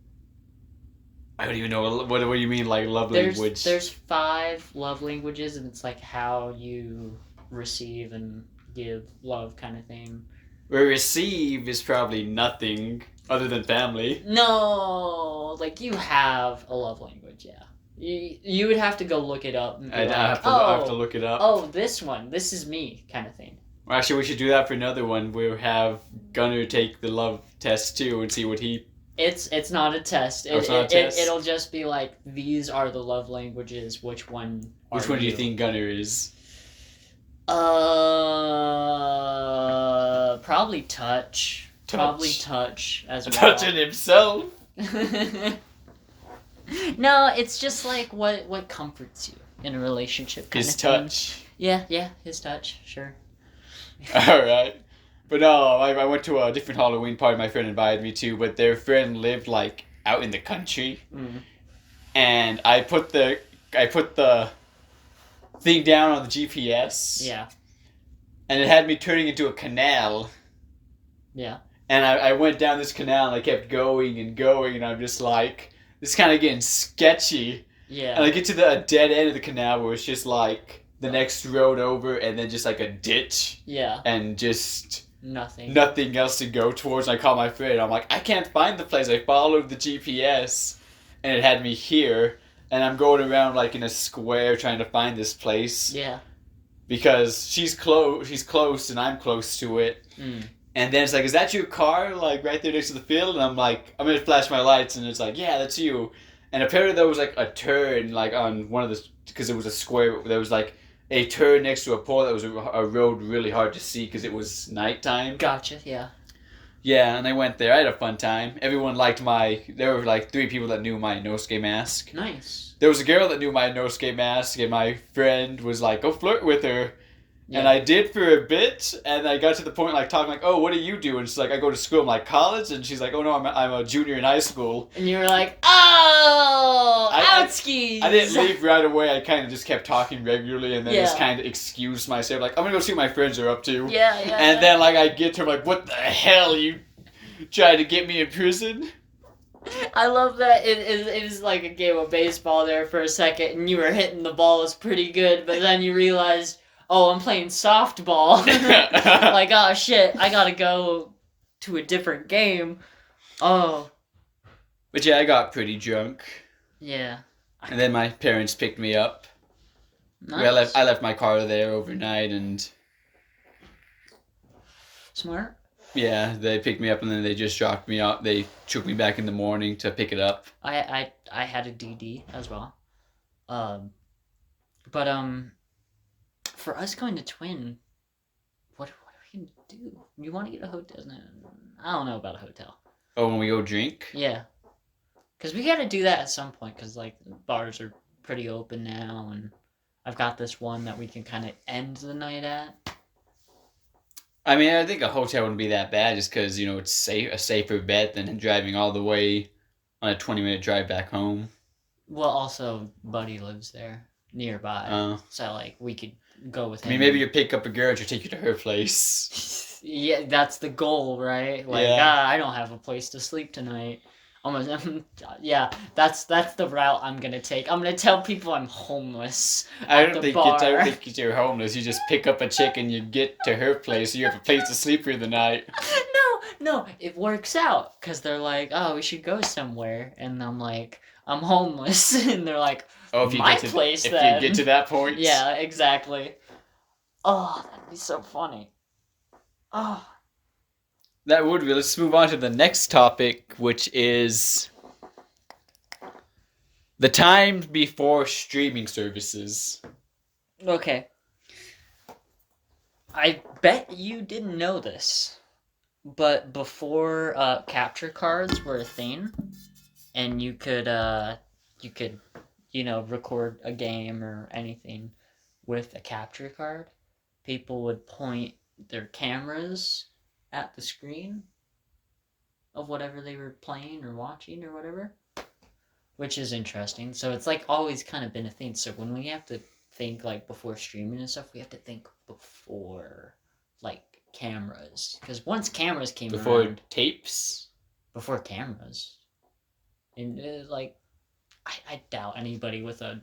[SPEAKER 2] I don't even know what do you mean like love language.
[SPEAKER 1] There's 5 love languages, and it's like how you receive and give love, kind of thing.
[SPEAKER 2] Where receive is probably nothing other than family.
[SPEAKER 1] No, like you have a love language, yeah. You would have to go look it up. And be
[SPEAKER 2] I have to look it up.
[SPEAKER 1] Oh, this one. This is me, kind of thing.
[SPEAKER 2] Well, actually, we should do that for another one. We'll have Gunnar take the love test too and see what he.
[SPEAKER 1] It's not a test.
[SPEAKER 2] It's not a test?
[SPEAKER 1] It'll just be like, these are the love languages. Which one
[SPEAKER 2] Which one do you think Gunnar is?
[SPEAKER 1] Probably touch. Probably touch as well.
[SPEAKER 2] Touching himself.
[SPEAKER 1] No, it's just like what comforts you in a relationship. Kind
[SPEAKER 2] His
[SPEAKER 1] of thing.
[SPEAKER 2] touch.
[SPEAKER 1] Yeah, his touch, sure.
[SPEAKER 2] All right. But no, I went to a different Halloween party my friend invited me to, but their friend lived like out in the country.
[SPEAKER 1] Mm.
[SPEAKER 2] And I put the thing down on the GPS.
[SPEAKER 1] Yeah.
[SPEAKER 2] And it had me turning into a canal.
[SPEAKER 1] Yeah.
[SPEAKER 2] And I went down this canal and I kept going and going and I'm just like, this is kind of getting sketchy.
[SPEAKER 1] Yeah.
[SPEAKER 2] And I get to the dead end of the canal where it's just like the next road over and then just like a ditch.
[SPEAKER 1] Yeah.
[SPEAKER 2] And just
[SPEAKER 1] nothing
[SPEAKER 2] else to go towards. And I call my friend. I'm like, I can't find the place. I followed the GPS and it had me here. And I'm going around like in a square trying to find this place.
[SPEAKER 1] Yeah.
[SPEAKER 2] Because she's close and I'm close to it.
[SPEAKER 1] Mm.
[SPEAKER 2] And then it's like, is that your car? Like right there next to the field? And I'm like, I'm going to flash my lights and it's like, yeah, that's you. And apparently there was like a turn like on one of the, because it was a square, there was like a turn next to a pole that was a road really hard to see because it was nighttime.
[SPEAKER 1] Gotcha, yeah.
[SPEAKER 2] Yeah, and I went there. I had a fun time. Everyone liked there were like 3 people that knew my Inosuke mask.
[SPEAKER 1] Nice.
[SPEAKER 2] There was a girl that knew my Inosuke mask, and my friend was like, go flirt with her. Yeah. And I did for a bit, and I got to the point like talking like, oh, what do you do? And she's like, I go to school. I'm like, college? And she's like, oh no, I'm a junior in high school.
[SPEAKER 1] And you were like, oh, outskis!
[SPEAKER 2] I didn't leave right away. I kind of just kept talking regularly, and then just kind of excused myself. Like, I'm going to go see what my friends are up to.
[SPEAKER 1] Yeah.
[SPEAKER 2] And then like I get to her, like, what the hell? You tried to get me in prison?
[SPEAKER 1] I love that it was like a game of baseball there for a second, and you were hitting the balls pretty good, but then you realized, oh, I'm playing softball. Like, oh shit, I gotta go to a different game. Oh.
[SPEAKER 2] But yeah, I got pretty drunk.
[SPEAKER 1] Yeah.
[SPEAKER 2] And then my parents picked me up.
[SPEAKER 1] Nice.
[SPEAKER 2] I left my car there overnight and...
[SPEAKER 1] Smart.
[SPEAKER 2] Yeah, they picked me up and then they just dropped me off. They took me back in the morning to pick it up.
[SPEAKER 1] I had a DD as well. For us going to Twin, what are we gonna do? You want to get a hotel? I don't know about a hotel.
[SPEAKER 2] Oh, when we go drink?
[SPEAKER 1] Yeah, because we got to do that at some point. Because like bars are pretty open now, and I've got this one that we can kind of end the night at.
[SPEAKER 2] I mean, I think a hotel wouldn't be that bad just because, it's a safer bet than driving all the way on a 20-minute drive back home.
[SPEAKER 1] Well, also, Buddy lives there nearby. So, like, we could go with him.
[SPEAKER 2] I mean, maybe you pick up a girl to take you to her place.
[SPEAKER 1] Yeah, that's the goal, right? Like, I don't have a place to sleep tonight. Yeah, that's the route I'm gonna take. I'm gonna tell people I'm homeless.
[SPEAKER 2] I don't think you're homeless. You just pick up a chick and you get to her place. So you have a place to sleep for the night.
[SPEAKER 1] No, it works out because they're like, oh, we should go somewhere, and I'm like, I'm homeless, and they're like,
[SPEAKER 2] oh, if you
[SPEAKER 1] my
[SPEAKER 2] get to,
[SPEAKER 1] place
[SPEAKER 2] if
[SPEAKER 1] then.
[SPEAKER 2] you get to that point.
[SPEAKER 1] Yeah, exactly. Oh, that'd be so funny. Oh.
[SPEAKER 2] That would be. Let's move on to the next topic, which is the time before streaming services.
[SPEAKER 1] Okay. I bet you didn't know this, but before capture cards were a thing, and you could record a game or anything with a capture card, people would point their cameras at the screen of whatever they were playing or watching or whatever, which is interesting. So it's like always kind of been a thing. So when we have to think like before streaming and stuff, we have to think before like cameras, because once cameras came
[SPEAKER 2] before
[SPEAKER 1] around,
[SPEAKER 2] tapes,
[SPEAKER 1] before cameras, and like I doubt anybody with a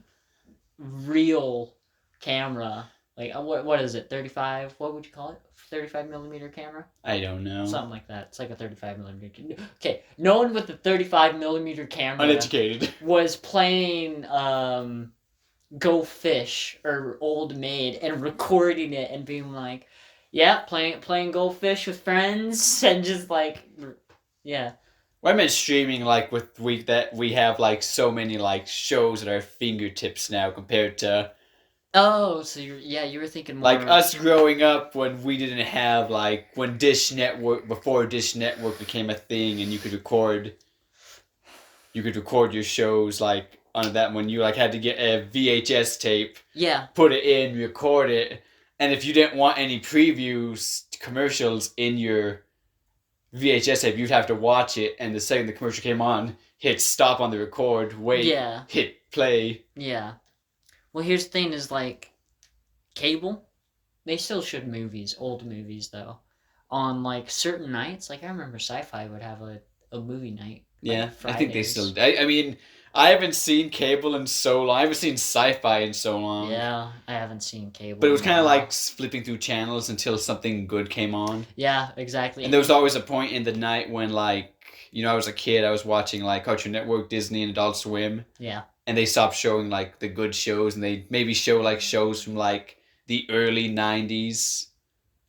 [SPEAKER 1] real camera. Like, what is it, 35? What would you call it? 35 millimeter camera?
[SPEAKER 2] I don't know.
[SPEAKER 1] Something like that. It's like a 35 millimeter. Okay, no one with the 35 millimeter camera.
[SPEAKER 2] Uneducated.
[SPEAKER 1] Was playing Go Fish or Old Maid and recording it and being like, yeah, playing Go Fish with friends and just like, yeah.
[SPEAKER 2] Well, I meant streaming, like that we have like so many like shows at our fingertips now compared to.
[SPEAKER 1] Oh, so you were thinking more
[SPEAKER 2] like us growing up when we didn't have like when before Dish Network became a thing and you could record your shows like on that when you like had to get a VHS tape, put it in, record it, and if you didn't want any previews commercials in your VHS tape, you'd have to watch it, and the second the commercial came on, hit stop on the record, wait, hit play.
[SPEAKER 1] Yeah. Well, here's the thing is, like, cable, they still showed old movies, though, on, like, certain nights. Like, I remember Sci-Fi would have a movie night.
[SPEAKER 2] Yeah, I think they still... I mean, I haven't seen cable in so long. I haven't seen Sci-Fi in so long.
[SPEAKER 1] Yeah, I haven't seen cable.
[SPEAKER 2] But it was kind of like flipping through channels until something good came on.
[SPEAKER 1] Yeah, exactly.
[SPEAKER 2] And there was always a point in the night when, like, I was a kid, I was watching, like, Cartoon Network, Disney, and Adult Swim.
[SPEAKER 1] Yeah.
[SPEAKER 2] And they stopped showing, like, the good shows, and they maybe show, like, shows from, like, the early 90s.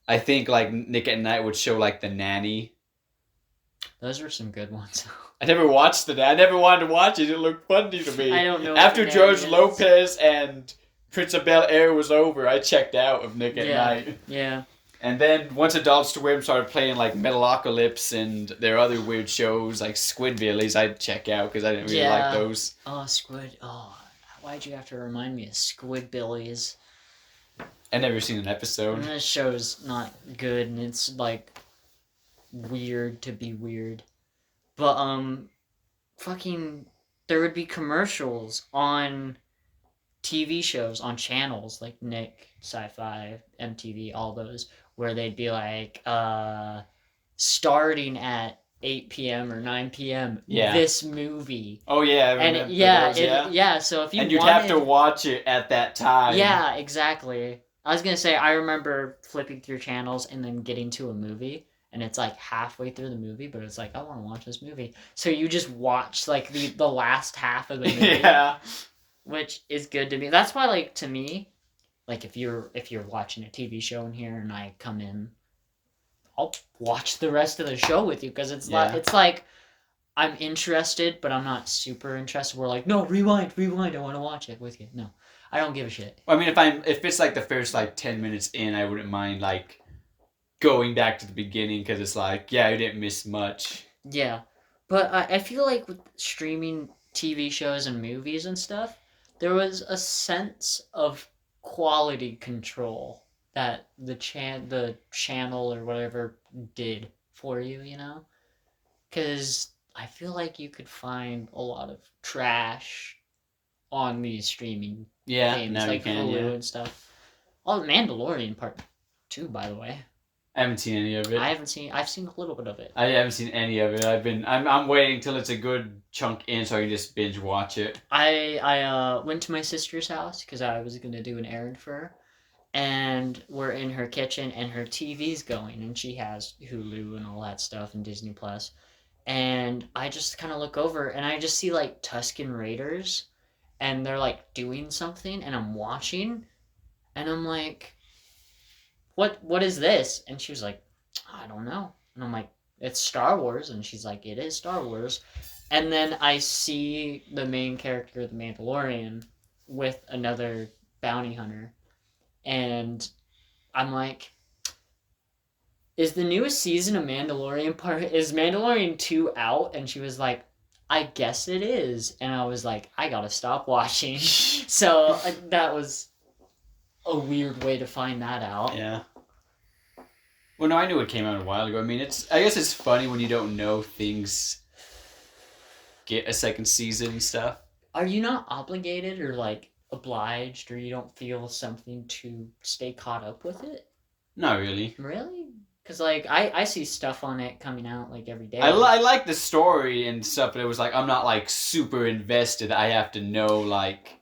[SPEAKER 2] I think, like, Nick at Night would show, like, The Nanny.
[SPEAKER 1] Those were some good ones.
[SPEAKER 2] I never watched it. I never wanted to watch it. It looked funny to me.
[SPEAKER 1] I don't know.
[SPEAKER 2] After George Lopez and Prince of Bel-Air was over, I checked out of Nick at Night.
[SPEAKER 1] Yeah.
[SPEAKER 2] And then once Adult Swim started playing like Metalocalypse and their other weird shows like Squidbillies, I'd check out because I didn't really like those.
[SPEAKER 1] Oh, why'd you have to remind me of Squidbillies?
[SPEAKER 2] I never seen an episode.
[SPEAKER 1] This show's not good, and it's like weird to be weird. But there would be commercials on TV shows on channels like Nick, Sci-Fi, MTV, all those, where they'd be like, starting at 8 p.m. or 9 p.m. This movie.
[SPEAKER 2] Oh yeah, I remember those,
[SPEAKER 1] So if you
[SPEAKER 2] you'd have to watch it at that time.
[SPEAKER 1] Yeah, exactly. I was gonna say I remember flipping through channels and then getting to a movie, and it's like halfway through the movie, but it's like I want to watch this movie, so you just watch like the last half of the movie.
[SPEAKER 2] Yeah.
[SPEAKER 1] Which is good to me. That's why, like, to me, like, if you're watching a TV show in here and I come in, I'll watch the rest of the show with you, because it's like I'm interested, but I'm not super interested. We're like, no, rewind, I want to watch it with you. No, I don't give a shit.
[SPEAKER 2] I mean, if it's like the first like 10 minutes in, I wouldn't mind like going back to the beginning because it's like, yeah, I didn't miss much.
[SPEAKER 1] Yeah, but I feel like with streaming TV shows and movies and stuff, there was a sense of quality control that the channel or whatever did for you, you know? Because I feel like you could find a lot of trash on these streaming
[SPEAKER 2] Yeah,
[SPEAKER 1] things,
[SPEAKER 2] now you
[SPEAKER 1] like
[SPEAKER 2] can,
[SPEAKER 1] Hulu
[SPEAKER 2] yeah.
[SPEAKER 1] and stuff. Oh, Mandalorian Part 2, by the way.
[SPEAKER 2] I haven't seen any of it.
[SPEAKER 1] I've seen a little bit of it.
[SPEAKER 2] I haven't seen any of it. I'm waiting till it's a good chunk in so I can just binge watch it.
[SPEAKER 1] I went to my sister's house because I was gonna do an errand for her, and we're in her kitchen and her TV's going, and she has Hulu and all that stuff and Disney Plus, and I just kind of look over and I just see like Tusken Raiders, and they're like doing something, and I'm watching, and I'm like, what is this? And she was like, I don't know, and I'm like, it's Star Wars, and she's like, it is Star Wars. And then I see the main character, the Mandalorian, with another bounty hunter. And I'm like, is the newest season of is Mandalorian 2 out? And she was like, I guess it is. And I was like, I gotta stop watching. So that was a weird way to find that out.
[SPEAKER 2] Yeah. Well, no, I knew it came out a while ago. I mean, I guess it's funny when you don't know things get a second season and stuff.
[SPEAKER 1] Are you not obligated or like obliged, or you don't feel something to stay caught up with it?
[SPEAKER 2] Not really.
[SPEAKER 1] Really? Because like I see stuff on it coming out like every day.
[SPEAKER 2] I like the story and stuff, but it was like I'm not like super invested. I have to know like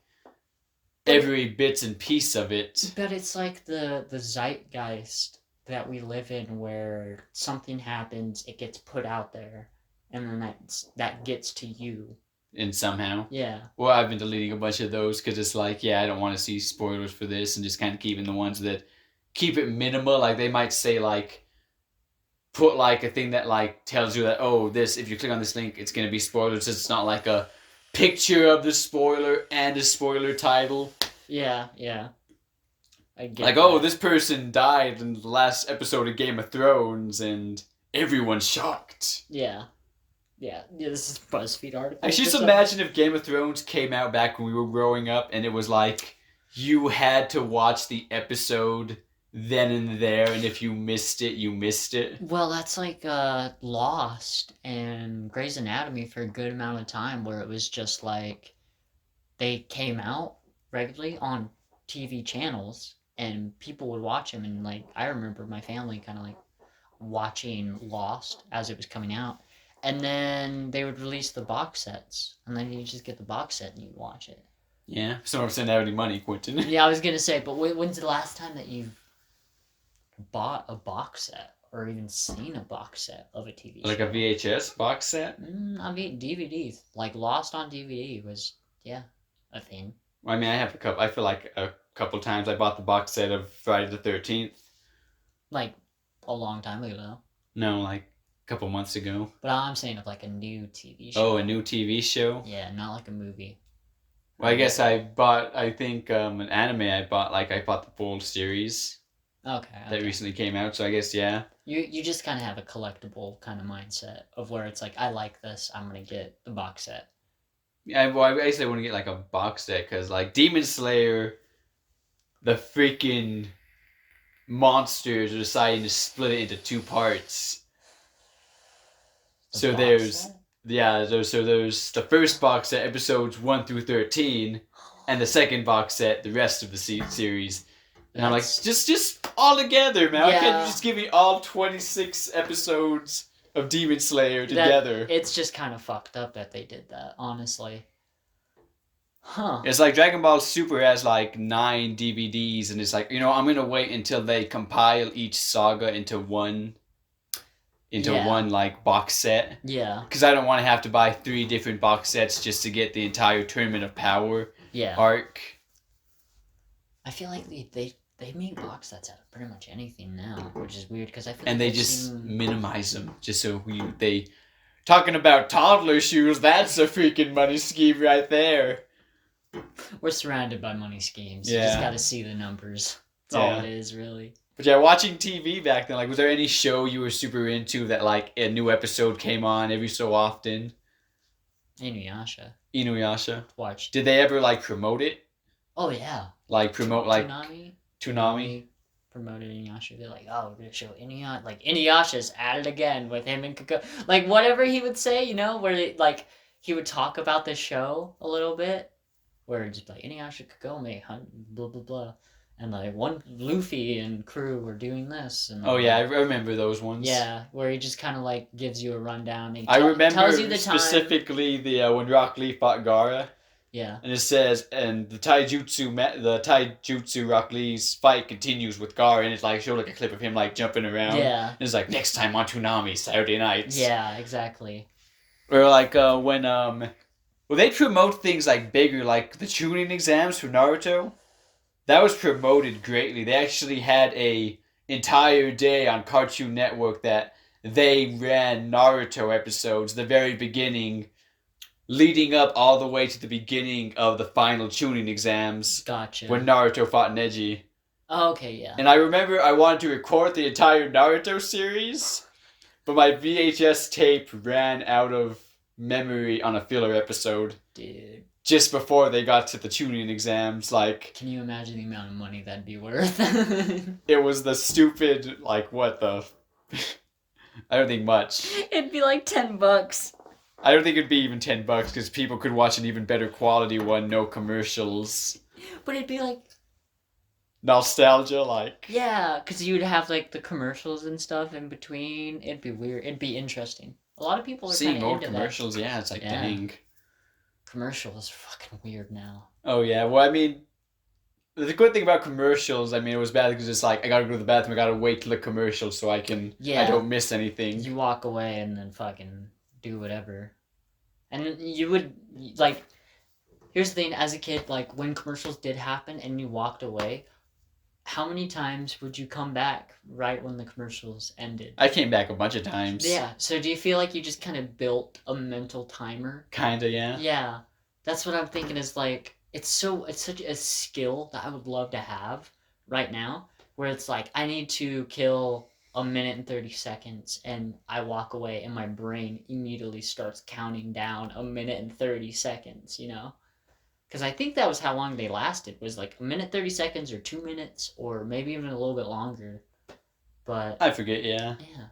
[SPEAKER 2] every bits and piece of it.
[SPEAKER 1] But it's like the zeitgeist that we live in, where something happens, it gets put out there, and then that gets to you.
[SPEAKER 2] And somehow.
[SPEAKER 1] Yeah.
[SPEAKER 2] Well, I've been deleting a bunch of those because it's like, yeah, I don't want to see spoilers for this, and just kind of keeping the ones that keep it minimal. Like they might say like, put like a thing that like tells you that, oh, this, if you click on this link, it's going to be spoilers. It's not like a picture of the spoiler and a spoiler title.
[SPEAKER 1] Yeah. I get
[SPEAKER 2] like, oh, this person died in the last episode of Game of Thrones, and everyone's shocked.
[SPEAKER 1] Yeah, this is BuzzFeed article.
[SPEAKER 2] I just imagine if Game of Thrones came out back when we were growing up, and it was like, you had to watch the episode then and there, and if you missed it, you missed it.
[SPEAKER 1] Well, that's like Lost and Grey's Anatomy for a good amount of time, where it was just like, they came out regularly on TV channels, and people would watch them, and like I remember my family kind of like watching Lost as it was coming out, and then they would release the box sets, and then you just get the box set and you watch it.
[SPEAKER 2] Yeah, someone didn't have any money, Quentin.
[SPEAKER 1] Yeah, I was gonna say, but when's the last time that you've bought a box set or even seen a box set of a TV show?
[SPEAKER 2] Like a VHS box set?
[SPEAKER 1] I mean, DVDs. Like Lost on DVD was, a thing.
[SPEAKER 2] I mean, I feel like a couple times I bought the box set of Friday the 13th.
[SPEAKER 1] Like a long time ago, though.
[SPEAKER 2] No, like a couple months ago.
[SPEAKER 1] But I'm saying of like a new TV show.
[SPEAKER 2] Oh, a new TV show?
[SPEAKER 1] Yeah, not like a movie.
[SPEAKER 2] Well, I guess I bought, I think, an anime I bought the full series.
[SPEAKER 1] Okay.
[SPEAKER 2] That recently came out, so I guess, yeah.
[SPEAKER 1] You just kind of have a collectible kind of mindset of where it's like, I like this, I'm going to get the box set.
[SPEAKER 2] Yeah, well, I basically want to get like a box set, because like Demon Slayer, the freaking monsters are deciding to split it into 2 parts. So there's the first box set, episodes 1 through 13, and the second box set, the rest of the series. And I'm like, just all together, man. Why can't you just give me all 26 episodes of Demon Slayer together?
[SPEAKER 1] It's just kind of fucked up that they did that, honestly. Huh.
[SPEAKER 2] It's like Dragon Ball Super has like 9 DVDs, and it's like, I'm going to wait until they compile each saga into one like box set.
[SPEAKER 1] Yeah.
[SPEAKER 2] Because I don't want to have to buy 3 different box sets just to get the entire Tournament of Power arc.
[SPEAKER 1] I feel like they make box sets out of pretty much anything now, which is weird because I feel
[SPEAKER 2] and
[SPEAKER 1] like
[SPEAKER 2] they just minimize them just so they talking about toddler shoes. That's a freaking money scheme right there.
[SPEAKER 1] We're surrounded by money schemes. You
[SPEAKER 2] Yeah.
[SPEAKER 1] just got to see the numbers. That's all it is, really.
[SPEAKER 2] But yeah, watching TV back then, like, was there any show you were super into that, like, a new episode came on every so often?
[SPEAKER 1] Inuyasha.
[SPEAKER 2] Inuyasha.
[SPEAKER 1] Watched.
[SPEAKER 2] Did they ever, like, promote it?
[SPEAKER 1] Oh, yeah.
[SPEAKER 2] Like, promote, like...
[SPEAKER 1] Toonami promoted Inuyasha. They're like, oh, we're going to show Inuyasha. Like, Inuyasha's at it again with him and Kako. Like, whatever he would say, you know, where, like, he would talk about the show a little bit. Where it'd just be like, Inuyasha Kagome, blah, blah, blah. And, like, one Luffy and crew were doing this. And
[SPEAKER 2] Oh, yeah, I remember those ones.
[SPEAKER 1] Yeah, where he just kind of, like, gives you a rundown.
[SPEAKER 2] I remember
[SPEAKER 1] tells you the
[SPEAKER 2] specifically when Rock Lee fought Gaara.
[SPEAKER 1] Yeah.
[SPEAKER 2] And it says, and the Taijutsu Rock Lee's fight continues with Gaara, and it's like, showed like a clip of him, like, jumping around.
[SPEAKER 1] Yeah.
[SPEAKER 2] And it's like, next time on Toonami, Saturday nights.
[SPEAKER 1] Yeah, exactly.
[SPEAKER 2] Or, like, when, well, they promote things, like, bigger, like the Chunin exams for Naruto. That was promoted greatly. They actually had a entire day on Cartoon Network that they ran Naruto episodes, the very beginning, leading up all the way to the beginning of the final Chunin exams.
[SPEAKER 1] Gotcha.
[SPEAKER 2] When Naruto fought Neji.
[SPEAKER 1] Oh, okay, yeah.
[SPEAKER 2] And I remember I wanted to record the entire Naruto series, but my VHS tape ran out of memory on a filler episode.
[SPEAKER 1] Dude.
[SPEAKER 2] Just before they got to the Chunin exams, like...
[SPEAKER 1] Can you imagine the amount of money that'd be worth?
[SPEAKER 2] It was the stupid, like, what the... I don't think much.
[SPEAKER 1] It'd be like $10.
[SPEAKER 2] I don't think it'd be even $10 because people could watch an even better quality one, no commercials.
[SPEAKER 1] But it'd be like...
[SPEAKER 2] Nostalgia, like...
[SPEAKER 1] Yeah, because you'd have, like, the commercials and stuff in between. It'd be weird. It'd be interesting. A lot of people are kind of into that.
[SPEAKER 2] See more commercials, yeah, it's like, dang.
[SPEAKER 1] Commercials are fucking weird now.
[SPEAKER 2] Oh, yeah. Well, I mean, the good thing about commercials, I mean, it was bad because it's like, I gotta go to the bathroom, I gotta wait till the commercial so I don't miss anything.
[SPEAKER 1] You walk away and then fucking do whatever. And you would, like, here's the thing, as a kid, like, when commercials did happen and you walked away, how many times would you come back right when the commercials ended?
[SPEAKER 2] I came back a bunch of times.
[SPEAKER 1] Yeah, so do you feel like you just kind of built a mental timer?
[SPEAKER 2] Kinda, yeah.
[SPEAKER 1] Yeah, that's what I'm thinking is, like, it's such a skill that I would love to have right now, where it's like, I need to kill a minute and 30 seconds, and I walk away, and my brain immediately starts counting down a minute and 30 seconds, you know? Because I think that was how long they lasted, was like a minute 30 seconds or 2 minutes, or maybe even a little bit longer. But
[SPEAKER 2] I forget, yeah.
[SPEAKER 1] Yeah.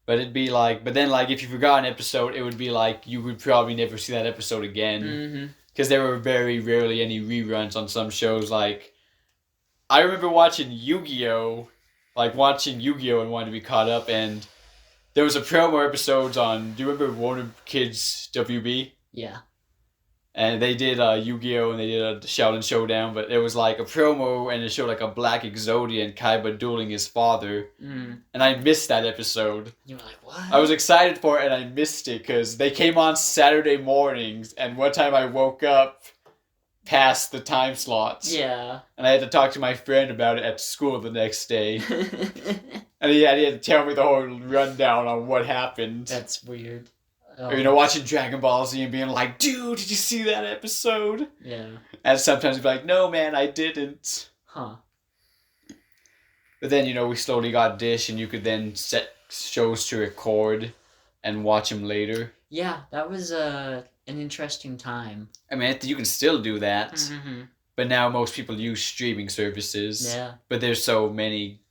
[SPEAKER 2] But it'd be like, but then like if you forgot an episode, it would be like you would probably never see that episode again. Because there were very rarely any reruns on some shows. Like, I remember watching Yu-Gi-Oh! And wanted to be caught up, and there was a promo episodes on, do you remember Warner Kids WB?
[SPEAKER 1] Yeah.
[SPEAKER 2] And they did Yu-Gi-Oh! And they did a Shaolin Showdown, but it was like a promo and it showed like a black Exodia and Kaiba dueling his father. And I missed that episode.
[SPEAKER 1] You were like, what?
[SPEAKER 2] I was excited for it and I missed it because they came on Saturday mornings, and one time I woke up past the time slots.
[SPEAKER 1] Yeah.
[SPEAKER 2] And I had to talk to my friend about it at school the next day. And he had to tell me the whole rundown on what happened.
[SPEAKER 1] That's weird. Oh.
[SPEAKER 2] Or, you know, watching Dragon Ball Z and being like, dude, did you see that episode?
[SPEAKER 1] Yeah.
[SPEAKER 2] And sometimes he'd be like, no, man, I didn't.
[SPEAKER 1] Huh.
[SPEAKER 2] But then, you know, we slowly got Dish, and you could then set shows to record and watch them later.
[SPEAKER 1] Yeah, that was an interesting time.
[SPEAKER 2] I mean, you can still do that. But now most people use streaming services.
[SPEAKER 1] Yeah.
[SPEAKER 2] But there's so many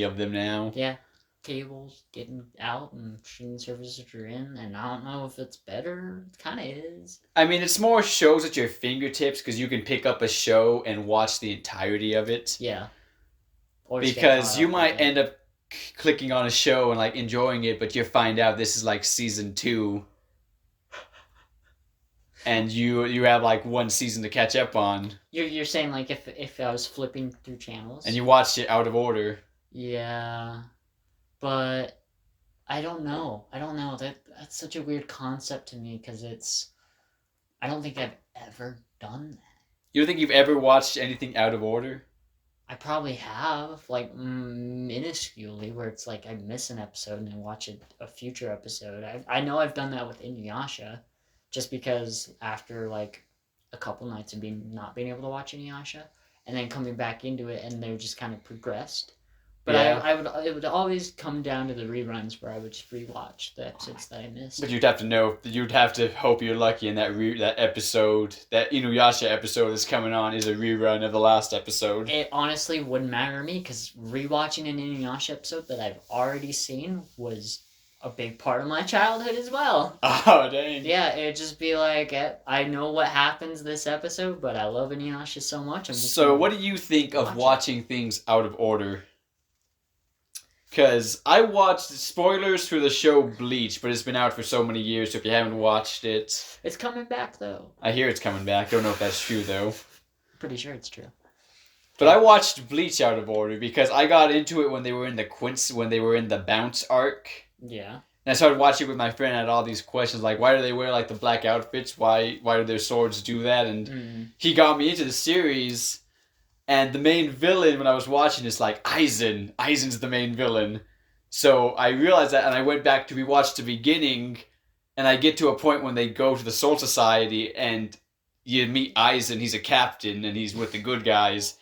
[SPEAKER 2] of them now.
[SPEAKER 1] Yeah. Cables getting out and streaming services are in, and I don't know if it's better. It kind of is.
[SPEAKER 2] I mean, it's more shows at your fingertips because you can pick up a show and watch the entirety of it.
[SPEAKER 1] Yeah.
[SPEAKER 2] Or because you might end up clicking on a show and like enjoying it, but you find out this is like season 2. And you have like one season to catch up on.
[SPEAKER 1] You're saying like if I was flipping through channels.
[SPEAKER 2] And you watched it out of order.
[SPEAKER 1] Yeah. But I don't know. That's such a weird concept to me because I don't think I've ever done that.
[SPEAKER 2] You don't think you've ever watched anything out of order?
[SPEAKER 1] I probably have, like, minusculely, where it's like I miss an episode and I watch a future episode. I know I've done that with Inuyasha, just because after, like... a couple nights of not being able to watch Inuyasha, and then coming back into it, and they just kind of progressed. But it would always come down to the reruns where I would just rewatch the episodes that I missed.
[SPEAKER 2] But you'd have to hope you're lucky, and that episode, that Inuyasha episode that's coming on, is a rerun of the last episode.
[SPEAKER 1] It honestly wouldn't matter to me, because rewatching an Inuyasha episode that I've already seen was a big part of my childhood as well.
[SPEAKER 2] Oh, dang.
[SPEAKER 1] Yeah, it'd just be like, I know what happens this episode, but I love Inuyasha so much.
[SPEAKER 2] So what do you think of watching things out of order? Because I watched spoilers for the show Bleach, but it's been out for so many years, so if you haven't watched it...
[SPEAKER 1] It's coming back, though.
[SPEAKER 2] I hear it's coming back. Don't know if that's true, though.
[SPEAKER 1] Pretty sure it's true.
[SPEAKER 2] But I watched Bleach out of order because I got into it when they were in the Bounce arc.
[SPEAKER 1] Yeah.
[SPEAKER 2] And I started watching it with my friend, and had all these questions, like, why do they wear, like, the black outfits? Why do their swords do that? And he got me into the series... And the main villain, when I was watching, is like Aizen. Aizen's the main villain. So I realized that, and I went back to rewatch the beginning, and I get to a point when they go to the Soul Society, and you meet Aizen. He's a captain, and he's with the good guys.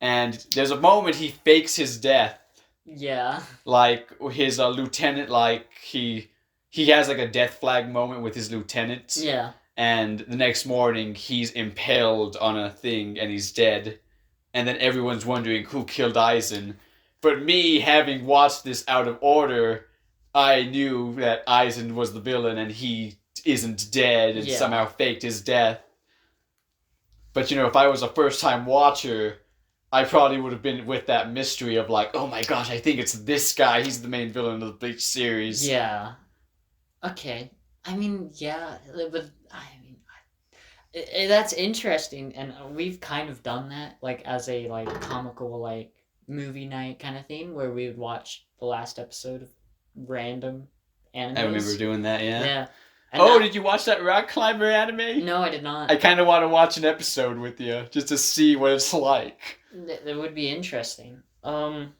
[SPEAKER 2] And there's a moment he fakes his death.
[SPEAKER 1] Yeah.
[SPEAKER 2] Like, his lieutenant, like, he has, like, a death flag moment with his lieutenant.
[SPEAKER 1] Yeah.
[SPEAKER 2] And the next morning, he's impaled on a thing, and he's dead. And then everyone's wondering who killed Aizen. But me, having watched this out of order, I knew that Aizen was the villain, and he isn't dead, and somehow faked his death. But, if I was a first-time watcher, I probably would have been with that mystery of like, oh my gosh, I think it's this guy. He's the main villain of the Bleach series.
[SPEAKER 1] Yeah. Okay. I mean, yeah, but that's interesting, and we've kind of done that, like, as a, like, comical, like, movie night kind of thing, where we would watch the last episode of random animes.
[SPEAKER 2] I remember doing that, yeah.
[SPEAKER 1] Yeah.
[SPEAKER 2] And did you watch that Rock Climber anime?
[SPEAKER 1] No, I did not.
[SPEAKER 2] I kind of want to watch an episode with you, just to see what it's like.
[SPEAKER 1] It would be interesting. But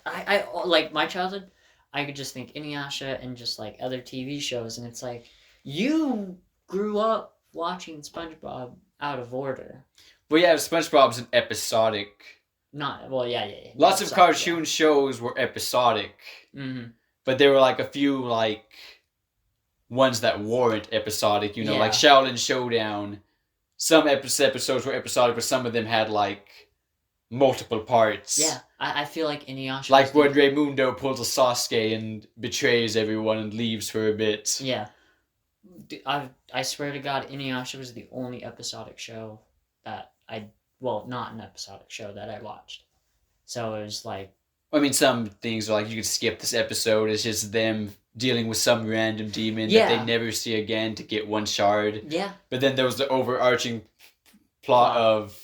[SPEAKER 1] I like, my childhood, I could just think Inuyasha and just, like, other TV shows, and it's like, you grew up watching SpongeBob out of order.
[SPEAKER 2] Well, yeah, SpongeBob's an episodic.
[SPEAKER 1] Yeah.
[SPEAKER 2] Lots of cartoon shows were episodic.
[SPEAKER 1] Mm-hmm.
[SPEAKER 2] But there were, like, a few, like, ones that weren't episodic, like Shaolin Showdown. Some episodes were episodic, but some of them had, like, multiple parts.
[SPEAKER 1] Yeah, I feel like Inuyasha...
[SPEAKER 2] Like when Raimundo pulls a Sasuke and betrays everyone and leaves for a bit.
[SPEAKER 1] Yeah. I swear to God, Inuyasha was the only episodic show that not an episodic show that I watched. So it was like...
[SPEAKER 2] I mean, some things are like, you could skip this episode. It's just them dealing with some random demon that they never see again to get one shard.
[SPEAKER 1] Yeah.
[SPEAKER 2] But then there was the overarching plot of...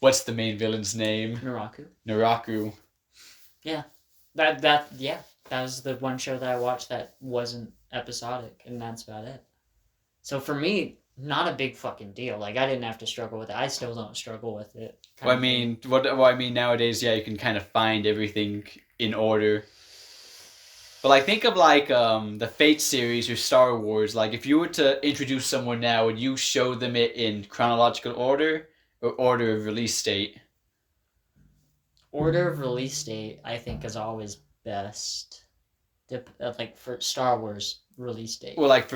[SPEAKER 2] What's the main villain's name? Naraku.
[SPEAKER 1] Yeah. That was the one show that I watched that wasn't episodic, and that's about it. So for me, not a big fucking deal. Like, I didn't have to struggle with it. I still don't struggle with it.
[SPEAKER 2] I mean nowadays, you can kind of find everything in order. But, like, think of, like, the Fate series or Star Wars. Like, if you were to introduce someone now, would you show them it in chronological order or order of release date?
[SPEAKER 1] Order of release date, I think, is always best. Like, for Star Wars release date.
[SPEAKER 2] Well, like,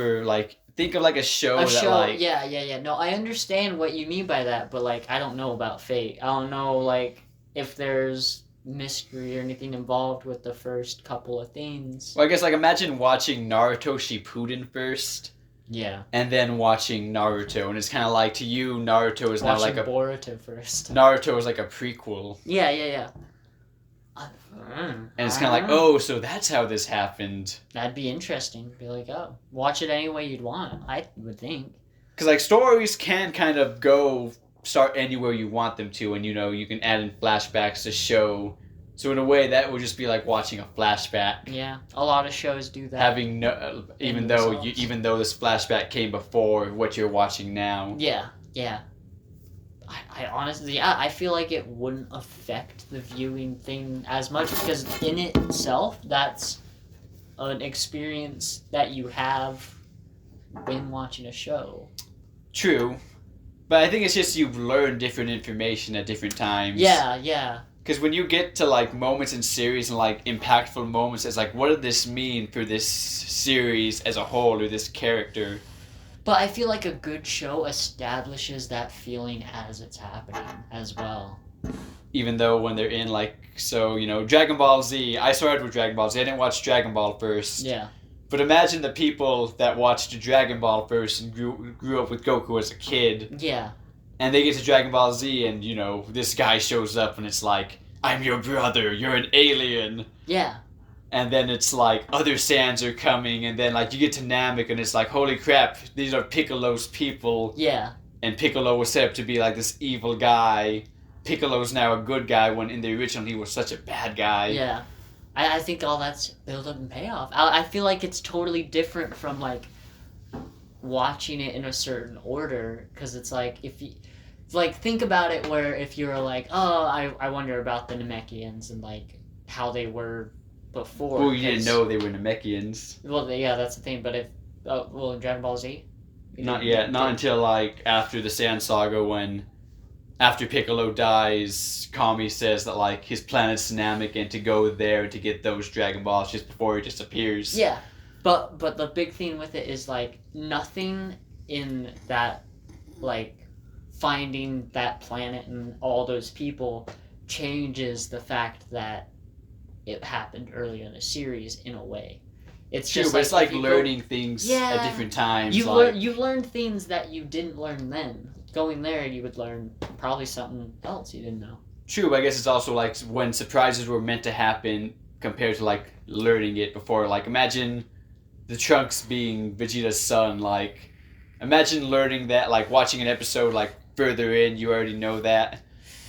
[SPEAKER 2] think of, like, a show that, like...
[SPEAKER 1] Yeah. No, I understand what you mean by that, but, like, I don't know about Fate. I don't know, like, if there's mystery or anything involved with the first couple of things.
[SPEAKER 2] Well, I guess, like, imagine watching Naruto Shippuden first.
[SPEAKER 1] Yeah.
[SPEAKER 2] And then watching Naruto, and it's kind of like, to you, Naruto is now like a...
[SPEAKER 1] Boruto first.
[SPEAKER 2] Naruto is like a prequel.
[SPEAKER 1] Yeah.
[SPEAKER 2] And it's kind of like, oh, so that's how this happened.
[SPEAKER 1] That'd be interesting. Be like, oh, watch it any way you'd want, I would think.
[SPEAKER 2] Because, like, stories can kind of start anywhere you want them to, and, you can add in flashbacks to show. So in a way, that would just be like watching a flashback.
[SPEAKER 1] Yeah, a lot of shows do that.
[SPEAKER 2] Even though this flashback came before what you're watching now.
[SPEAKER 1] Yeah. I honestly, I feel like it wouldn't affect the viewing thing as much, because in itself, that's an experience that you have when watching a show.
[SPEAKER 2] True. But I think it's just you learn different information at different times.
[SPEAKER 1] Yeah.
[SPEAKER 2] Because when you get to like moments in series and like impactful moments, it's like, what did this mean for this series as a whole or this character?
[SPEAKER 1] But I feel like a good show establishes that feeling as it's happening as well.
[SPEAKER 2] Even though when they're in like, so, Dragon Ball Z, I started with Dragon Ball Z. I didn't watch Dragon Ball first.
[SPEAKER 1] Yeah.
[SPEAKER 2] But imagine the people that watched Dragon Ball first and grew up with Goku as a kid.
[SPEAKER 1] Yeah.
[SPEAKER 2] And they get to Dragon Ball Z and, this guy shows up and it's like, I'm your brother, you're an alien.
[SPEAKER 1] Yeah.
[SPEAKER 2] And then it's like, other Saiyans are coming, and then like you get to Namek and it's like, holy crap, these are Piccolo's people.
[SPEAKER 1] Yeah.
[SPEAKER 2] And Piccolo was set up to be like this evil guy. Piccolo's now a good guy when in the original he was such a bad guy.
[SPEAKER 1] Yeah. I think all that's build up and payoff. I feel like it's totally different from like watching it in a certain order, because it's like if you like think about it where if you're like, oh, I wonder about the Namekians and like how they were before.
[SPEAKER 2] Well, you didn't know they were Namekians.
[SPEAKER 1] Well, yeah, that's the thing. But if in Dragon Ball Z,
[SPEAKER 2] not yet. Not until like after the Saiyan Saga, when after Piccolo dies, Kami says that like his planet's Namek and to go there to get those Dragon Balls just before he disappears.
[SPEAKER 1] Yeah, but the big thing with it is like nothing in that like finding that planet and all those people changes the fact that it happened earlier in the series in a way. It's
[SPEAKER 2] true,
[SPEAKER 1] just
[SPEAKER 2] but it's like learning things at different times.
[SPEAKER 1] You
[SPEAKER 2] like...
[SPEAKER 1] you learn things that you didn't learn then. Going there, you would learn probably something else you didn't know.
[SPEAKER 2] True, but I guess it's also like when surprises were meant to happen compared to like learning it before. Like imagine the Trunks being Vegeta's son. Like imagine learning that, like watching an episode like further in, you already know that,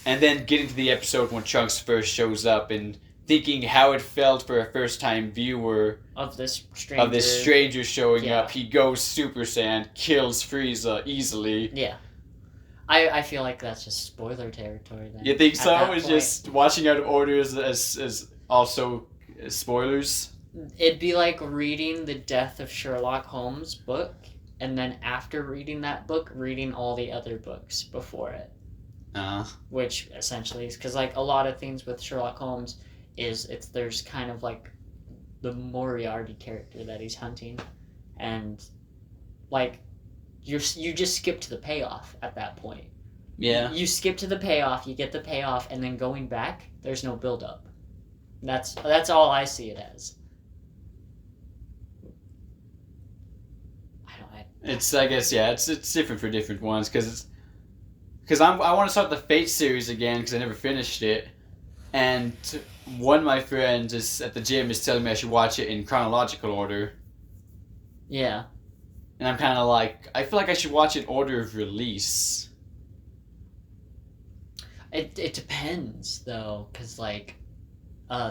[SPEAKER 2] and then getting to the episode when Trunks first shows up and thinking how it felt for a first-time viewer
[SPEAKER 1] of this
[SPEAKER 2] stranger showing up. He goes Super Saiyan, kills Frieza easily.
[SPEAKER 1] Yeah. I feel like that's just spoiler territory then.
[SPEAKER 2] You think so? It's just watching out of order as also spoilers?
[SPEAKER 1] It'd be like reading the Death of Sherlock Holmes book, and then after reading that book, reading all the other books before it. Which essentially is... Because like a lot of things with Sherlock Holmes is there's kind of like the Moriarty character that he's hunting, and like... You just skip to the payoff at that point.
[SPEAKER 2] Yeah.
[SPEAKER 1] You skip to the payoff, you get the payoff, and then going back, there's no build-up. That's all I see it as.
[SPEAKER 2] I guess it's different for different ones because I want to start the Fate series again because I never finished it, and one of my friends is at the gym is telling me I should watch it in chronological order.
[SPEAKER 1] Yeah.
[SPEAKER 2] And I'm kind of like, I feel like I should watch it in order of release.
[SPEAKER 1] It depends, though, because, like,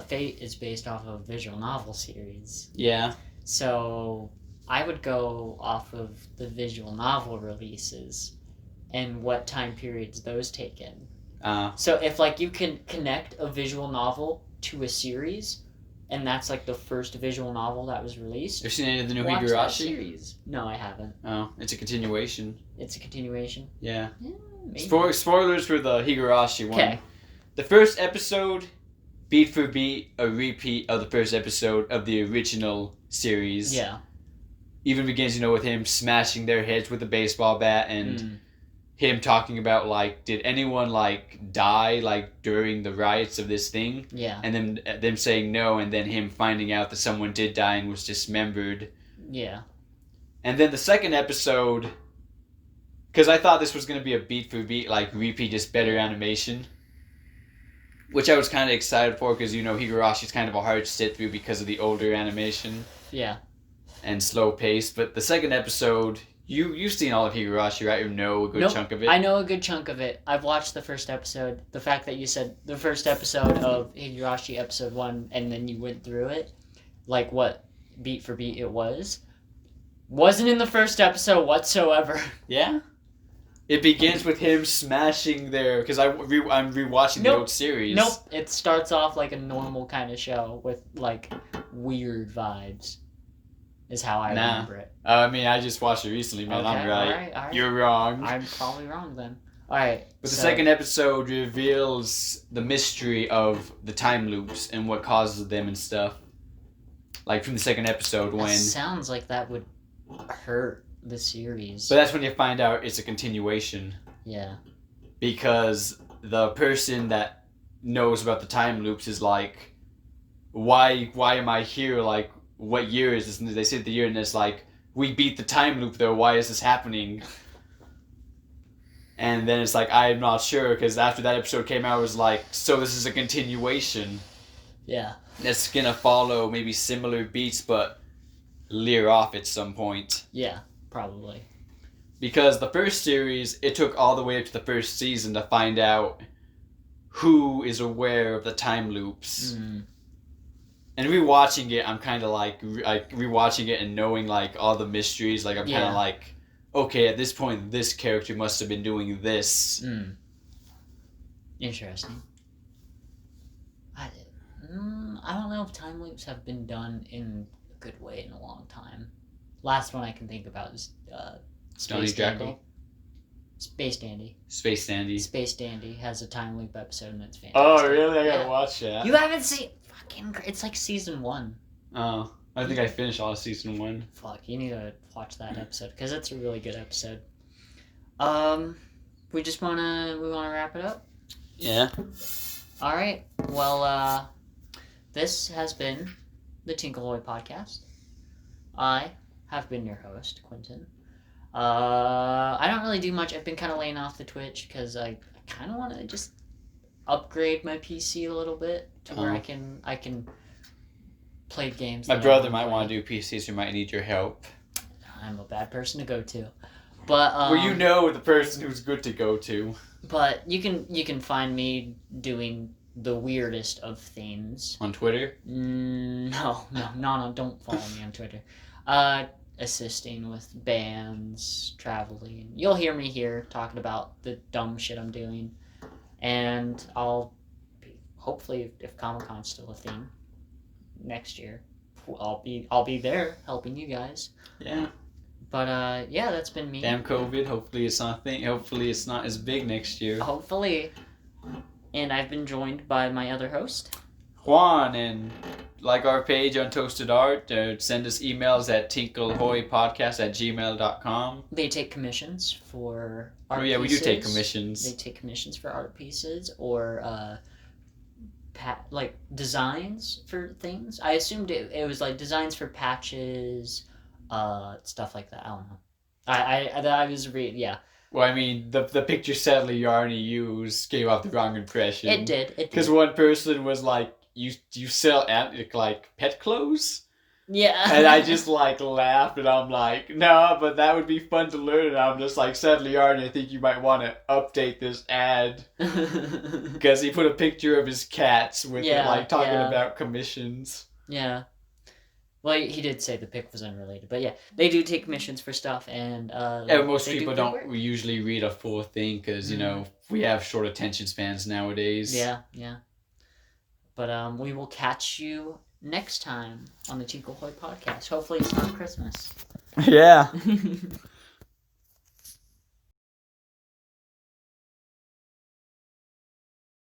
[SPEAKER 1] Fate is based off of a visual novel series.
[SPEAKER 2] Yeah.
[SPEAKER 1] So, I would go off of the visual novel releases and what time periods those take in. So, if, like, you can connect a visual novel to a series... And that's like the first visual novel that was released.
[SPEAKER 2] Have you seen any of the new
[SPEAKER 1] Watch
[SPEAKER 2] Higurashi?
[SPEAKER 1] That series. No, I haven't.
[SPEAKER 2] Oh, it's a continuation.
[SPEAKER 1] It's a continuation?
[SPEAKER 2] Yeah.
[SPEAKER 1] Maybe.
[SPEAKER 2] Spoilers for the Higurashi one.
[SPEAKER 1] Okay.
[SPEAKER 2] The first episode, beat for beat, a repeat of the first episode of the original series.
[SPEAKER 1] Yeah.
[SPEAKER 2] Even begins, with him smashing their heads with a baseball bat and him talking about, like, did anyone, like, die, like, during the riots of this thing?
[SPEAKER 1] Yeah.
[SPEAKER 2] And then them saying no, and then him finding out that someone did die and was dismembered.
[SPEAKER 1] Yeah.
[SPEAKER 2] And then the second episode, because I thought this was going to be a beat for beat, like, repeat, just better animation. Which I was kind of excited for, because, Higurashi's kind of a hard sit through because of the older animation.
[SPEAKER 1] Yeah.
[SPEAKER 2] And slow pace. But the second episode... You've seen all of Higurashi, right? You know a good chunk of it?
[SPEAKER 1] I know a good chunk of it. I've watched the first episode. The fact that you said the first episode of Higurashi episode 1 and then you went through it, like what beat for beat it wasn't in the first episode whatsoever.
[SPEAKER 2] Yeah? It begins with him smashing their... Because I'm rewatching the old series.
[SPEAKER 1] Nope. It starts off like a normal kind of show with like weird vibes. is how I
[SPEAKER 2] Nah.
[SPEAKER 1] remember it.
[SPEAKER 2] I mean, I just watched it recently, man.
[SPEAKER 1] Okay,
[SPEAKER 2] I'm right.
[SPEAKER 1] all right.
[SPEAKER 2] You're wrong.
[SPEAKER 1] I'm probably wrong then. All right.
[SPEAKER 2] But the second episode reveals the mystery of the time loops and what causes them and stuff. Like from the second episode when...
[SPEAKER 1] sounds like that would hurt the series.
[SPEAKER 2] But that's when you find out it's a continuation.
[SPEAKER 1] Yeah.
[SPEAKER 2] Because the person that knows about the time loops is like, why am I here? Like, what year is this? And they say the year and it's like, we beat the time loop though. Why is this happening? And then it's like, I'm not sure, because after that episode came out, it was like, so this is a continuation.
[SPEAKER 1] Yeah.
[SPEAKER 2] It's gonna follow maybe similar beats, but leer off at some point.
[SPEAKER 1] Yeah, probably.
[SPEAKER 2] Because the first series, it took all the way up to the first season to find out who is aware of the time loops.
[SPEAKER 1] Mm.
[SPEAKER 2] And rewatching it, I'm kind of like rewatching it and knowing like all the mysteries. Like I'm kind of like, okay, at this point, this character must have been doing this.
[SPEAKER 1] Mm. Interesting. I don't know if time loops have been done in a good way in a long time. Last one I can think about is Space Dandy. Space Dandy.
[SPEAKER 2] Space Dandy.
[SPEAKER 1] Space Dandy has a time loop episode and it's fantastic.
[SPEAKER 2] Oh, really? I gotta watch that.
[SPEAKER 1] You haven't seen... Fucking... It's like season 1.
[SPEAKER 2] Oh, I think I finished all of season 1.
[SPEAKER 1] Fuck, you need to watch that episode because it's a really good episode. We just wanna wrap it up.
[SPEAKER 2] Yeah.
[SPEAKER 1] All right. Well, this has been the Tinkle Hoy podcast. I have been your host, Quentin. I don't really do much. I've been kind of laying off the Twitch because I kind of want to just upgrade my PC a little bit to where I can play games.
[SPEAKER 2] My brother might want to do PCs who might need your help.
[SPEAKER 1] I'm a bad person to go to, but
[SPEAKER 2] well, you know the person who's good to go to.
[SPEAKER 1] But you can find me doing the weirdest of things
[SPEAKER 2] on Twitter.
[SPEAKER 1] No, don't follow me on Twitter. Assisting with bands, traveling. You'll hear me here talking about the dumb shit I'm doing, and I'll hopefully, if Comic-Con's still a thing next year, I'll be there helping you guys.
[SPEAKER 2] Yeah.
[SPEAKER 1] But yeah, that's been me.
[SPEAKER 2] Damn COVID. Hopefully it's not Hopefully it's not as big next year.
[SPEAKER 1] Hopefully. And I've been joined by my other host,
[SPEAKER 2] Juan, and like our page on Toasted Art, send us emails at tinklehoypodcast@gmail.com.
[SPEAKER 1] They take commissions for art pieces.
[SPEAKER 2] Oh yeah, we do take commissions.
[SPEAKER 1] They take commissions for art pieces or like designs for things. I assumed it was like designs for patches, stuff like that. I don't know. I was reading, yeah.
[SPEAKER 2] Well, I mean, the picture sadly you already used gave off the wrong impression.
[SPEAKER 1] It did.
[SPEAKER 2] Because one person was like, you sell like pet clothes?
[SPEAKER 1] Yeah.
[SPEAKER 2] And I just like laughed and I'm like, no, but that would be fun to learn. And I'm just like, sadly, Arnie, I think you might want to update this ad. Because he put a picture of his cats with it, like talking about commissions.
[SPEAKER 1] Yeah. Well, he did say the pic was unrelated, but yeah, they do take commissions for stuff, and
[SPEAKER 2] most people don't usually read a full thing because you know we have short attention spans nowadays.
[SPEAKER 1] Yeah. But we will catch you next time on the Tinkle Hoy podcast. Hopefully, it's not Christmas.
[SPEAKER 2] Yeah.